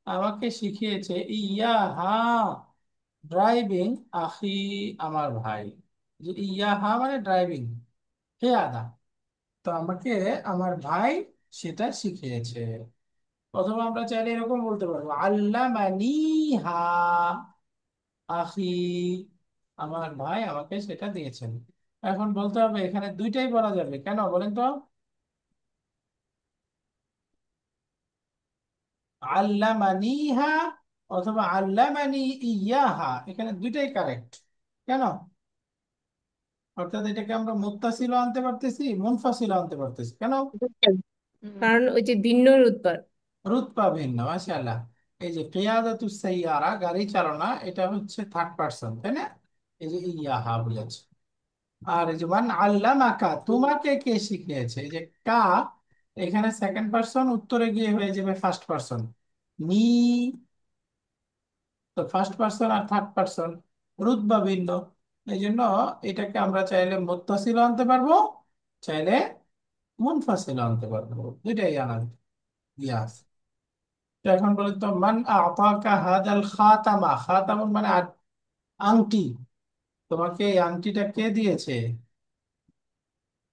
আমাকে শিখিয়েছে, ইয়াহা, ড্রাইভিং, আখি, আমার ভাই। যে ইয়াহা মানে ড্রাইভিং, হে আদা, তো আমাকে আমার ভাই সেটা শিখিয়েছে। অথবা আমরা চাইলে এরকম বলতে পারবো আল্লামানি হা আখি, আমার ভাই আমাকে সেটা দিয়েছেন। এখন বলতে হবে এখানে দুইটাই বলা যাবে, কেন বলেন তো? আল্লামানিহা অথবা আল্লামানি ইয়াহা, এখানে দুইটাই কারেক্ট। কেন? অর্থাৎ এটাকে আমরা মুত্তাসিলও আনতে পারতেছি, মুনফাসিলও আনতে পারতেছি। কেন? কারণ ওই যে ভিন্ন উৎপাদ। রুতবা ভিন্ন, মাশাআল্লাহ। এই যে কিয়াদাতুস সাইয়ারা, গাড়ি চালনা, এটা হচ্ছে থার্ড পারসন, তাই না? এই যে ইয়াহা বলেছে। আর এই যে মান আল্লামাকা, তোমাকে কে শিখিয়েছে, এই যে কা, এখানে সেকেন্ড পারসন, উত্তরে গিয়ে হয়ে যাবে ফার্স্ট পারসন, নি। তো ফার্স্ট পার্সন আর থার্ড পার্সন রুতবা ভিন্ন, এই জন্য এটাকে আমরা চাইলে মুত্তাসিল আনতে পারবো, চাইলে মুনফাসিল আনতে পারবো, দুইটাই আনা ইয়াস। তো এখন বলি তো, মান আতাকা হাদাল খাতামা, খাতামুন মানে আংটি, তোমাকে এই আংটিটা কে দিয়েছে?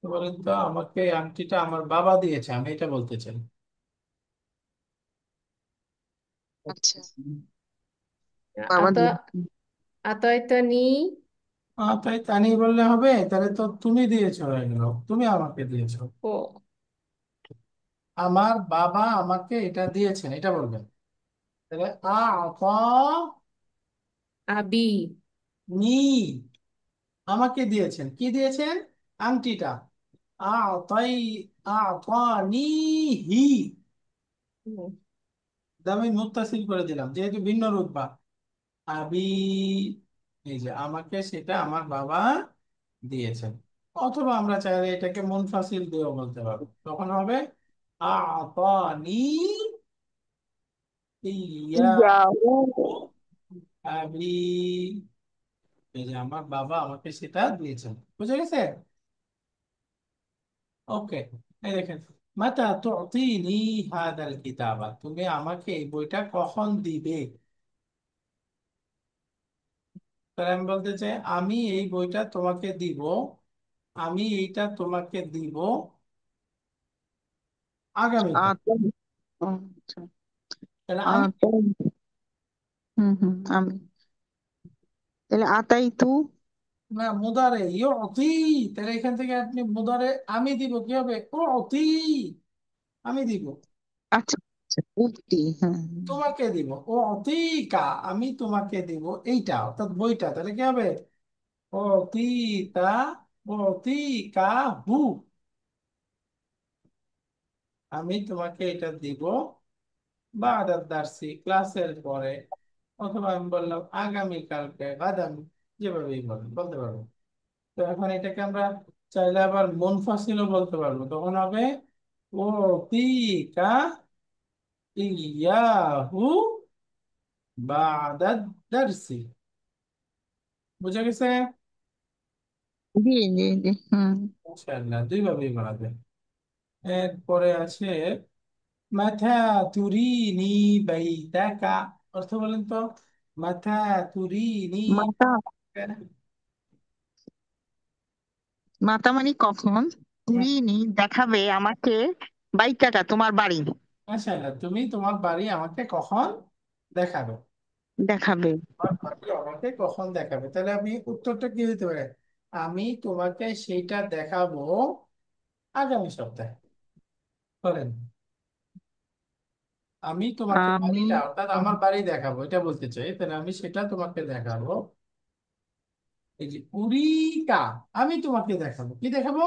তো বলেন তো, আমাকে এই আংটিটা আমার বাবা দিয়েছে, আমি এটা বলতে চাই। আচ্ছা, বাবা আত দিয়ে। আতয়তানি। তাই তানি বললে হবে? তাহলে তো তুমি দিয়েছো হয়ে গেল, তুমি আমাকে দিয়েছো। ও আমার বাবা আমাকে এটা দিয়েছেন, এটা বলবেন। তাহলে আবি। নি, আমাকে দিয়েছেন, কি দিয়েছেন? আংটিটা। আতাই আতানিহি, হুম। আমি মুত্তাসিল করে দিলাম যেহেতু ভিন্ন রুতবা। আবি, এই যে আমাকে সেটা আমার বাবা দিয়েছেন। অথবা আমরা চাইলে এটাকে মুনফাসিল দিয়েও বলতে পারবো, তখন হবে আতানি ইয়াহু। ইয়াহু আবি, এই যে আমার বাবা আমাকে সেটা দিয়েছেন। বুঝে গেছে? ওকে। এই দেখেন, মাতা তুতিনি হাদাল কিতাবা, তুমি আমাকে এই বইটা কখন দিবে? তাহলে আমি বলতে চাই আমি এই বইটা তোমাকে দিব, আমি এইটা তোমাকে দিব আগামীকাল। আতাই। আচ্ছা। তাহলে আমি, আতাই। আমি। তাহলে আতাইতু। না মুদারে ইউতি, তাহলে এখান থেকে আপনি মুদারে আমি দিব কি হবে? উতি, আমি দিব, আচ্ছা আচ্ছা, উক্তি, হ্যাঁ। তোমাকে দিব। কা, আমি তোমাকে দিব এইটা, অর্থাৎ বইটা, তাহলে কি হবে? অতীতা, অতীকা হু, আমি তোমাকে এটা দিব বাদার দার্সি, ক্লাসের পরে। অথবা আমি বললাম আগামীকালকে, গাদাম, যেভাবেই বলেন বলতে পারবো। তো এখন এটাকে আমরা চাইলে আবার মুনফাসিলও বলতে পারবো, তখন হবে অতীকা ইয়াহু বাদাদ দার্সি। বুঝা গেছে? জি জি জি, হুম। ইনশাআল্লাহ দুইভাবেই বলা যায়। এরপরে আছে মাথা তুরিনি বাইতাকা, অর্থ বলেন তো। মাথা তুরিনি। মাতা, মাতা মানে কখন, তুরিনি দেখাবে আমাকে, বাইটাকা তোমার বাড়ি মাশাআল্লাহ, তুমি তোমার বাড়ি আমাকে কখন দেখাবে। দেখাবে। তোমার বাড়ি আমাকে কখন দেখাবে, তাহলে আমি উত্তরটা কি হতে পারে? আমি তোমাকে সেইটা দেখাবো আগামী সপ্তাহে। বলেন, আমি তোমাকে আমি বাড়িটা অর্থাৎ আমার বাড়ি দেখাবো, এটা বলতে চাই। তাহলে আমি সেটা তোমাকে দেখাবো। এই যে উড়িকা, আমি তোমাকে দেখাবো, কি দেখাবো?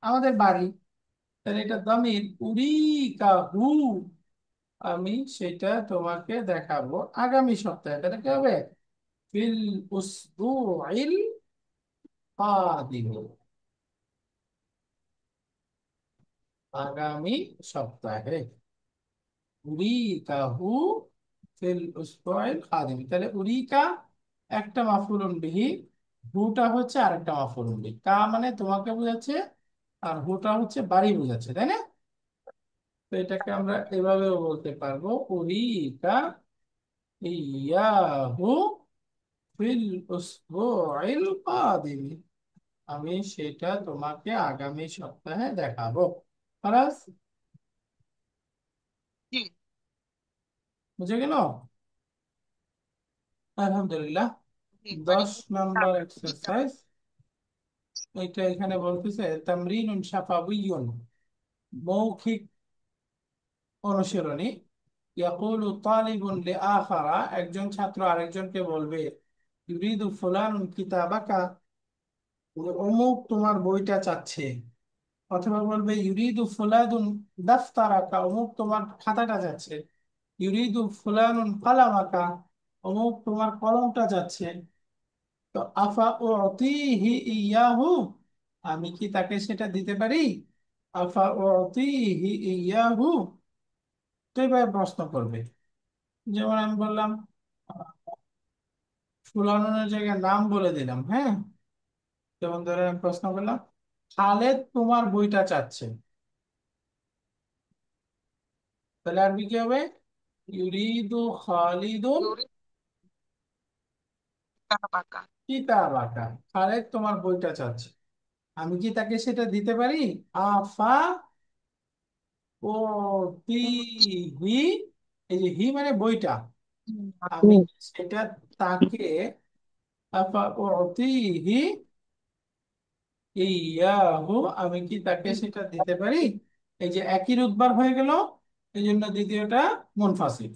আমাদের বাড়ি। তাহলে এটা দামির উড়িকা হু, আমি সেটা তোমাকে দেখাবো আগামী সপ্তাহে। তাহলে কি হবে? ফিল উসবুইল কাদিম, আগামী সপ্তাহে। উরিকাহু ফিল উসবুইল কাদিম, তাহলে উরিকা একটা মাফউলুন বিহি, হুটা হচ্ছে আরেকটা মাফউলুন বিহি। কা মানে তোমাকে বোঝাচ্ছে, আর হুটা হচ্ছে বাড়ি বোঝাচ্ছে, তাই না? তো এটাকে আমরা এভাবেও বলতে পারবো, উরিকা ইয়াহু ফিল উসবুইল কাদিম, আমি সেটা তোমাকে আগামী সপ্তাহে দেখাবো। খালাস, জি, বুঝে গেল? আলহামদুলিল্লাহ। জি, মানে 10 নম্বর এক্সারসাইজ, এটা এখানে বলতেছে তামরিনুন শাফাউইয়ুন, মৌখিক অনুশীলনী। ইয়াকুলু তালিবুন লিআখারা, একজন ছাত্র আরেকজনকে বলবে, ইউরিদু ফুলানুন কিতাবাকা, যে অমুক তোমার বইটা চাচ্ছে। অথবা বলবে ইউরিদু ফুলাদুন দাফতারাকা, অমুক তোমার খাতাটা চাচ্ছে। ইউরিদু ফুলানুন কালামাকা, অমুক তোমার কলমটা চাচ্ছে। তো আফা উতিহি ইয়াহু, আমি কি তাকে সেটা দিতে পারি? আফা উতিহি ইয়াহু, তো এবার প্রশ্ন করবে। যেমন আমি বললাম, ফুলানোর জায়গায় নাম বলে দিলাম, হ্যাঁ। যেমন ধরে আমি প্রশ্ন করলাম, খালেদ তোমার বইটা চাচ্ছে, তাহলে আরবি কি হবে? ইউরিদু খালিদুন ইউরি কাবাকা। কিতাবাকা, খালেদ তোমার বইটা চাচ্ছে, আমি কি তাকে সেটা দিতে পারি? আফা উতিহি, এই যে হি মানে বইটা, আমি কি সেটা তাকে, আফা উতিহি ইয়াহু, আমি কি তাকে সেটা দিতে পারি? এই যে একই রুতবার হয়ে গেল, এই জন্য দ্বিতীয়টা মুনফাসিল।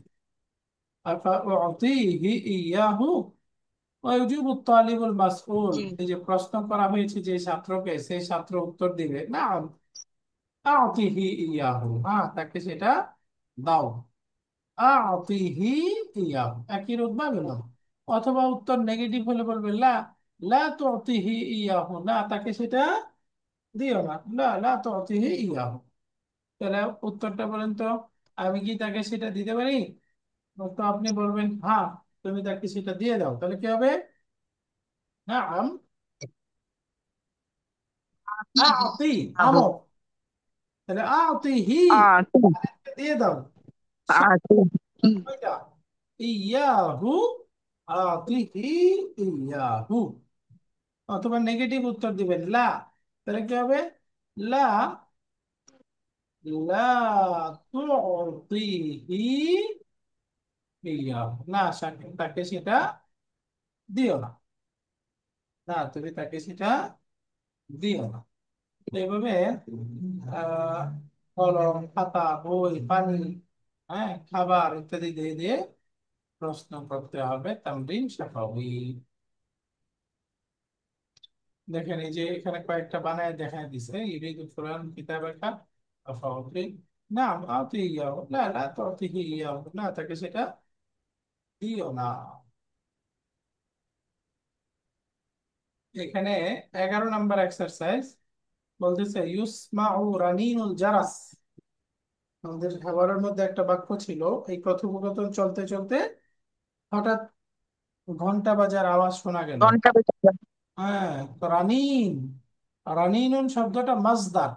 আফা উতিহি ইয়াহু ওয়াজিবু তালিবুল মাসউল, জি, এই যে প্রশ্ন করা হয়েছে যে ছাত্রকে, সেই ছাত্র উত্তর দিবে না, আতিহি ইয়াহু, হ্যাঁ তাকে সেটা দাও। আতিহি ইয়াহু, একই রুতবা গেল। অথবা উত্তর নেগেটিভ হলে বলবে লা, লা তুতিহি ইয়াহু, না তাকে সেটা দিও না, লা লা তুতিহি ইয়াহু। তাহলে উত্তরটা বলেন তো, আমি কি তাকে সেটা দিতে পারি? তো আপনি বলবেন হ্যাঁ, তুমি তাকে সেটা দিয়ে দাও, তাহলে কি হবে? নাম আতিহি আতি, ইয়াহু, আমর, তাহলে আতিহি, আতি, দিয়ে দাও। আতিহি, কয়টা? ইয়াহু, আতিহি ইয়াহু। অথবা নেগেটিভ উত্তর দিবেন লা, তাহলে কি হবে? লা, লা তুতিহি ইয়াহু, না তাকে সেটা দিও না, না তুমি তাকে সেটা দিও না। তো এইভাবে আহ কলম, খাতা, বই, পানি, হ্যাঁ খাবার ইত্যাদি দিয়ে দিয়ে প্রশ্ন করতে হবে। তামরিন শাফাউই, দেখেন এই যে এখানে কয়েকটা বানায় দেখায় দিছে। ইউরিদু ফুলান কিতাবাকা আফাউতি, না আতি ইয়াও, না না তুতিহি ইয়াও, না তাকে সেটা দিও না। এখানে 11 নম্বর এক্সারসাইজ বলতেছে ইউসমাউ রানিনুল জারাস। আমাদের খাবারের মধ্যে একটা বাক্য ছিল, এই কথোপকথন চলতে চলতে হঠাৎ ঘন্টা বাজার আওয়াজ শোনা গেল। ঘন্টা বেজে গেল। হ্যাঁ, তো রানিন, রানিনুন শব্দটা মাজদার,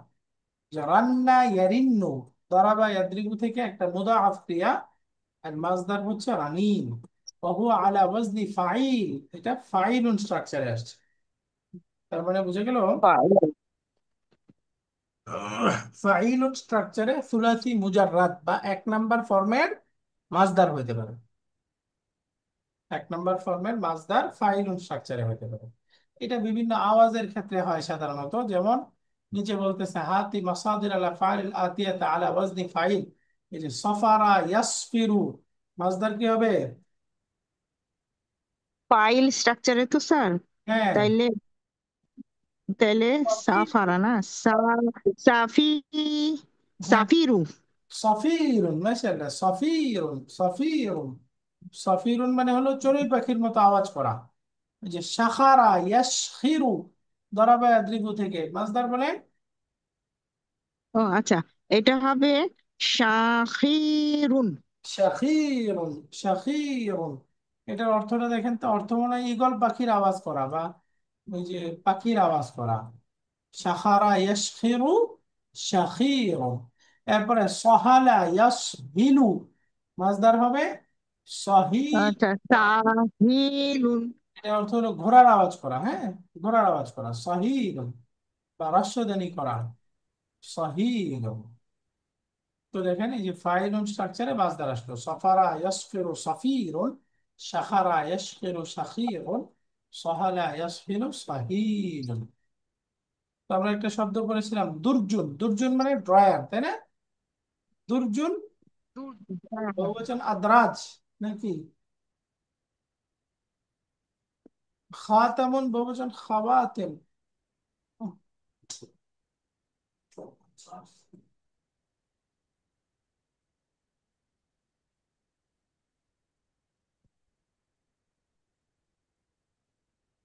যে রান্না ইয়ারিন্নু, দারাবা ইয়াদরিবু থেকে একটা মুদাআফ ক্রিয়া, আর মাসদার হচ্ছে রানিন। وهو على وزن ফাইল, এটা ফাইলুন স্ট্রাকচারে আসছে। তার মানে বুঝে গেল ফাইলুন স্ট্রাকচারে সুলাসি মুজাররাদ বা এক নাম্বার ফর্মের মাসদার হইতে পারে, এক নাম্বার ফর্মের মাসদার ফাইলুন স্ট্রাকচারে হইতে পারে। এটা বিভিন্ন আওয়াজের ক্ষেত্রে হয় সাধারণত, যেমন নিচে বলতেছে হাতি মাসাদির আলা ফাইল আতিয়াতা আলা ওয়াজনি ফাইল। এই যে সফারা ইয়াসফিরু, মাসদার কি হবে? ফাইল স্ট্রাকচারে তো স্যার, হ্যাঁ, তাইলে তাইলে সাফারা না, সাফি, হ্যাঁ, সাফিরু। সফিরুন, মাশাআল্লাহ, সফিরুন, সফিরুন। সফিরুন মানে হলো চড়ুই পাখির মতো আওয়াজ করা। এই যে শাখারা ইয়াশখিরু, দরাবা ইয়াদরিবু থেকে মাসদার বলে ও আচ্ছা, এটা হবে শাখিরুন। শাখিরুন, শাখিরুন। এটার অর্থটা দেখেন তো, অর্থ মনে হয় ঈগল পাখির আওয়াজ করা বা ওই যে পাখির আওয়াজ করা। শাখারা ইয়াশখিরু, শাখিরুন। এরপরে সহালা ইয়াসহিলু, মাসদার হবে সহি। আচ্ছা, সাহিলুন। এটা অর্থ হলো ঘোড়ার আওয়াজ করা, হ্যাঁ, ঘোড়ার আওয়াজ করা সহিলুন, বা রস্বদানি করা সহিলুন। তো দেখেন এই যে ফাইলুন স্ট্রাকচারে মাসদার আসলো, সফারা ইয়াসফিরু সফিরুন, শাখারা ইয়াশফিরু শাখিরুন, সহালা ইয়াসফিরু সাহিলুন। তো আমরা একটা শব্দ পড়েছিলাম দুর্জুন, দুর্জুন মানে ড্রয়ার, তাই না? দুর্জুন হ্যাঁ, হ্যাঁ। বহুবচন আদ্রাজ নাকি? খাতামুন বহুবচন খাওয়াতেম।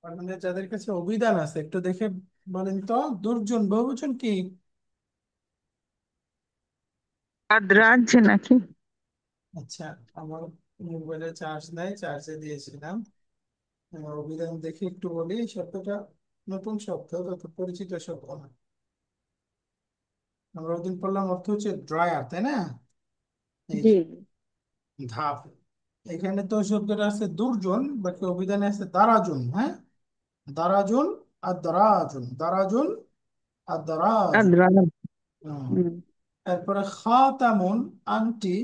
আপনাদের যাদের কাছে অভিধান আছে একটু দেখে বলেন তো, দুর্জুন বহুবচন কি? আদ্রাজ নাকি? আচ্ছা, আমার মোবাইলে চার্জ নাই, চার্জে দিয়েছিলাম। অভিধান দেখে একটু বলি, এই শব্দটা নতুন শব্দ, তত পরিচিত শব্দ না। আমরা ওদিন পড়লাম অর্থ হচ্ছে ড্রায়ার, তাই না? এই জি। যে ধাপ, এখানে তো শব্দটা আছে দুর্জন, বাকি অভিধানে আছে দারাজুন, হ্যাঁ, দারাজুন আর দারাজুন, দারাজুন আর দারাজুন। আদ্রাজ। হুম। হুম। এরপরে খাতামুন আংটি,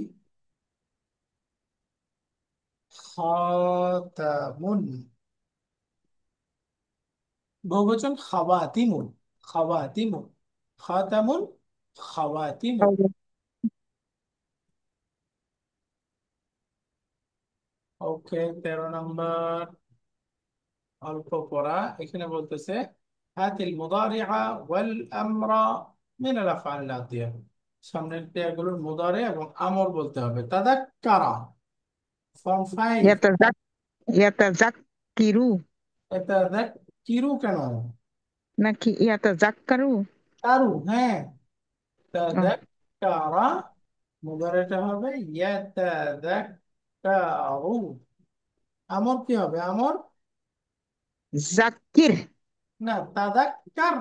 খাতামুন বহুবচন খাওয়াতিমুন, খাওয়াতিমুন, খাতামুন খাওয়াতিমুন। ওকে, 13 নম্বর অল্প পড়া। এখানে বলতেছে হাতিল মুদারিআ ওয়াল আমরা মিন আল আফআল আতিয়া, সামনের ক্রিয়াগুলোর মুদারি এবং আমর বলতে হবে। তাদাক্কারা ফর্ম 5। ইয়াতাজাক, ইয়াতাজাক্কিরু তাদাক্কিরু কেন? নাকি ইয়াতাজাক্কারু? কারু, হ্যাঁ, ও, তাদাক্কারা মুদারিটা হবে ইয়াতাদাক্কারু। আমর কি হবে? আমর জাক্কির। না, তাদাক্কার।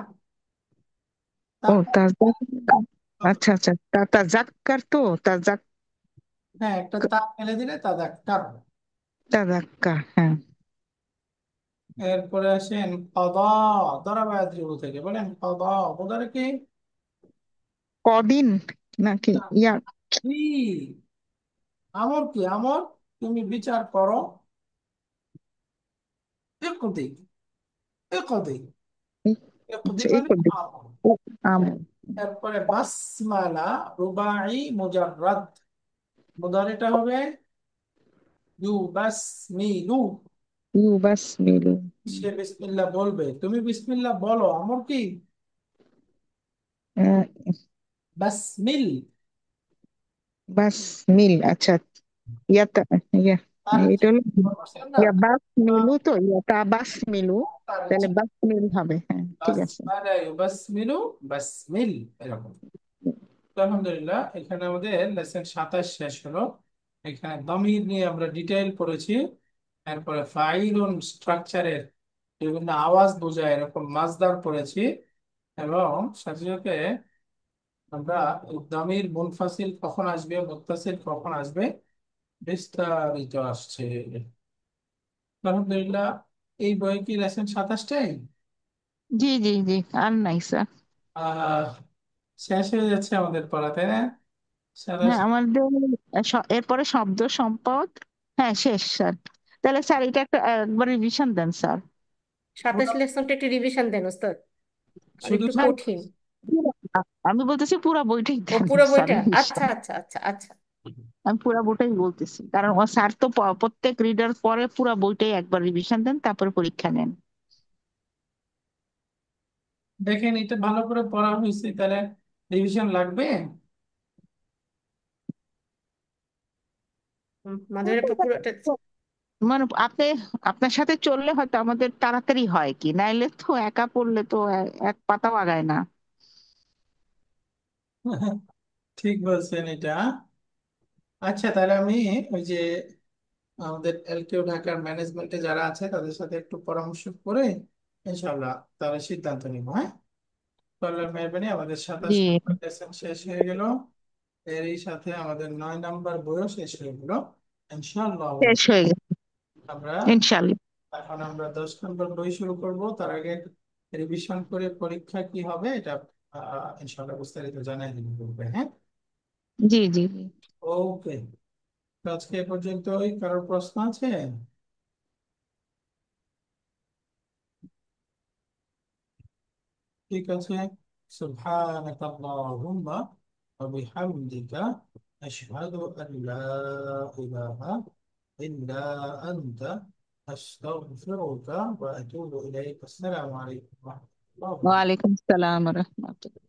ও তাজাক্কার। আচ্ছা আচ্ছা, তাজাক্কার তো তাজাক, হ্যাঁ, একটা তা ফেলে দিলে তাদাক্কার। তাজাক্কার, হ্যাঁ। এরপরে আসেন কদা, দরাবা ইয়াদরিবু থেকে বলেন কদা মুদারি কি? কদিন নাকি ইয়া? কি আমর? কি আমর? তুমি বিচার করো, ইকদি, ইকদি, ইকদি আচ্ছা, এই মানে কদিন। আমর। ও, আম। এরপরে বাসমালা রুবাই মুজাররাদ, মুদারিটা হবে ইউবাসমিলু। ইউবাসমিলু। সে বিসমিল্লাহ বলবে, তুমি বিসমিল্লাহ বলো, আমর কি? আহ, বাসমিল। বাসমিল, আচ্ছা। ইয়াতা, ইয়া, আর এটা হলো বুঝছেন না? ইয়া বাসমিলু, তো ইয়াতা বাসমিলু, তার তাহলে বাসমিল হবে, হ্যাঁ ঠিক আছে। বাসমালা ইউবাসমিলু, বাসমিল, এরকম। তো আলহামদুলিল্লাহ, এখানে আমাদের লেসন 27 শেষ হলো। এখানে দমির নিয়ে আমরা ডিটেইল পড়েছি। এরপরে ফাইলুন স্ট্রাকচারের বিভিন্ন আওয়াজ বোঝায় এরকম মাসদার পড়েছি, এবং সাথে সাথে আমরা এই দামির মুনফাসিল কখন আসবে, মুত্তাসিল কখন আসবে, বিস্তারিত আসছে। আলহামদুলিল্লাহ। এই বই কি লেসন 27টাই? জি জি জি, আর নাই স্যার। আহ শেষ হয়ে যাচ্ছে আমাদের পড়া, তাই না? সাতাশ। হ্যাঁ, আমাদের এরপরে শব্দ সম্পদ। হ্যাঁ, শেষ স্যার। তাহলে স্যার এটা একটা একবার রিভিশন দেন স্যার। 27 লেসনটা একটু রিভিশন দেন ওস্তাদ, আর শুধু একটু না, কঠিন। আমি বলতেছি পুরা বইটাই ও দেন পুরো স্যার, বইটা? আচ্ছা রিভিশন। আচ্ছা আচ্ছা আচ্ছা। আমি পুরা বইটাই বলতেছি, কারণ ও স্যার তো প্রত্যেক রিডার পরে পুরা বইটাই একবার রিভিশন দেন, তারপরে পরীক্ষা নেন। দেখেন এটা ভালো করে পড়া হয়েছে, তাহলে রিভিশন লাগবে। মাঝে মাঝে পুরোটা। মানে আপনি, আপনার সাথে চললে হয়তো আমাদের তাড়াতাড়ি হয়, কি নাইলে তো একা পড়লে তো এক পাতাও আগায় না। ঠিক বলছেন এটা। আচ্ছা তাহলে আমি ওই যে আমাদের এলকেও ঢাকার ম্যানেজমেন্টে যারা আছে তাদের সাথে একটু পরামর্শ করে ইনশাল্লাহ তাহলে সিদ্ধান্ত নিব, হ্যাঁ। তো আল্লাহর মেহরবানি আমাদের জি, 27 নম্বর লেসন শেষ হয়ে গেল, এরই সাথে আমাদের 9 নম্বর বইও শেষ হয়ে গেল ইনশাআল্লাহ। শেষ হয়ে গেছে আমরা ইনশাল্লাহ। এখন আমরা 10 নম্বর বই শুরু করব, তার আগে রিভিশন করে পরীক্ষা কি হবে এটা ইনশাআল্লাহ বিস্তারিত জানাই দিন বলবে, হ্যাঁ। জি জি জি। ওকে। আজকে এ পর্যন্তই, কারোর প্রশ্ন আছে? ঠিক আছে। সুবহানাক আল্লাহুম্মা ওয়া বিহামদিকা আশহাদু আন লা ইলাহা ইল্লা আনতা আস্তাগফিরুকা ওয়া আতুবু ইলাইক। আসসালামু আলাইকুম ওয়া রাহমাতুল্লাহ। ওয়ালাইকুম আসসালাম রহমতুল্লাহ।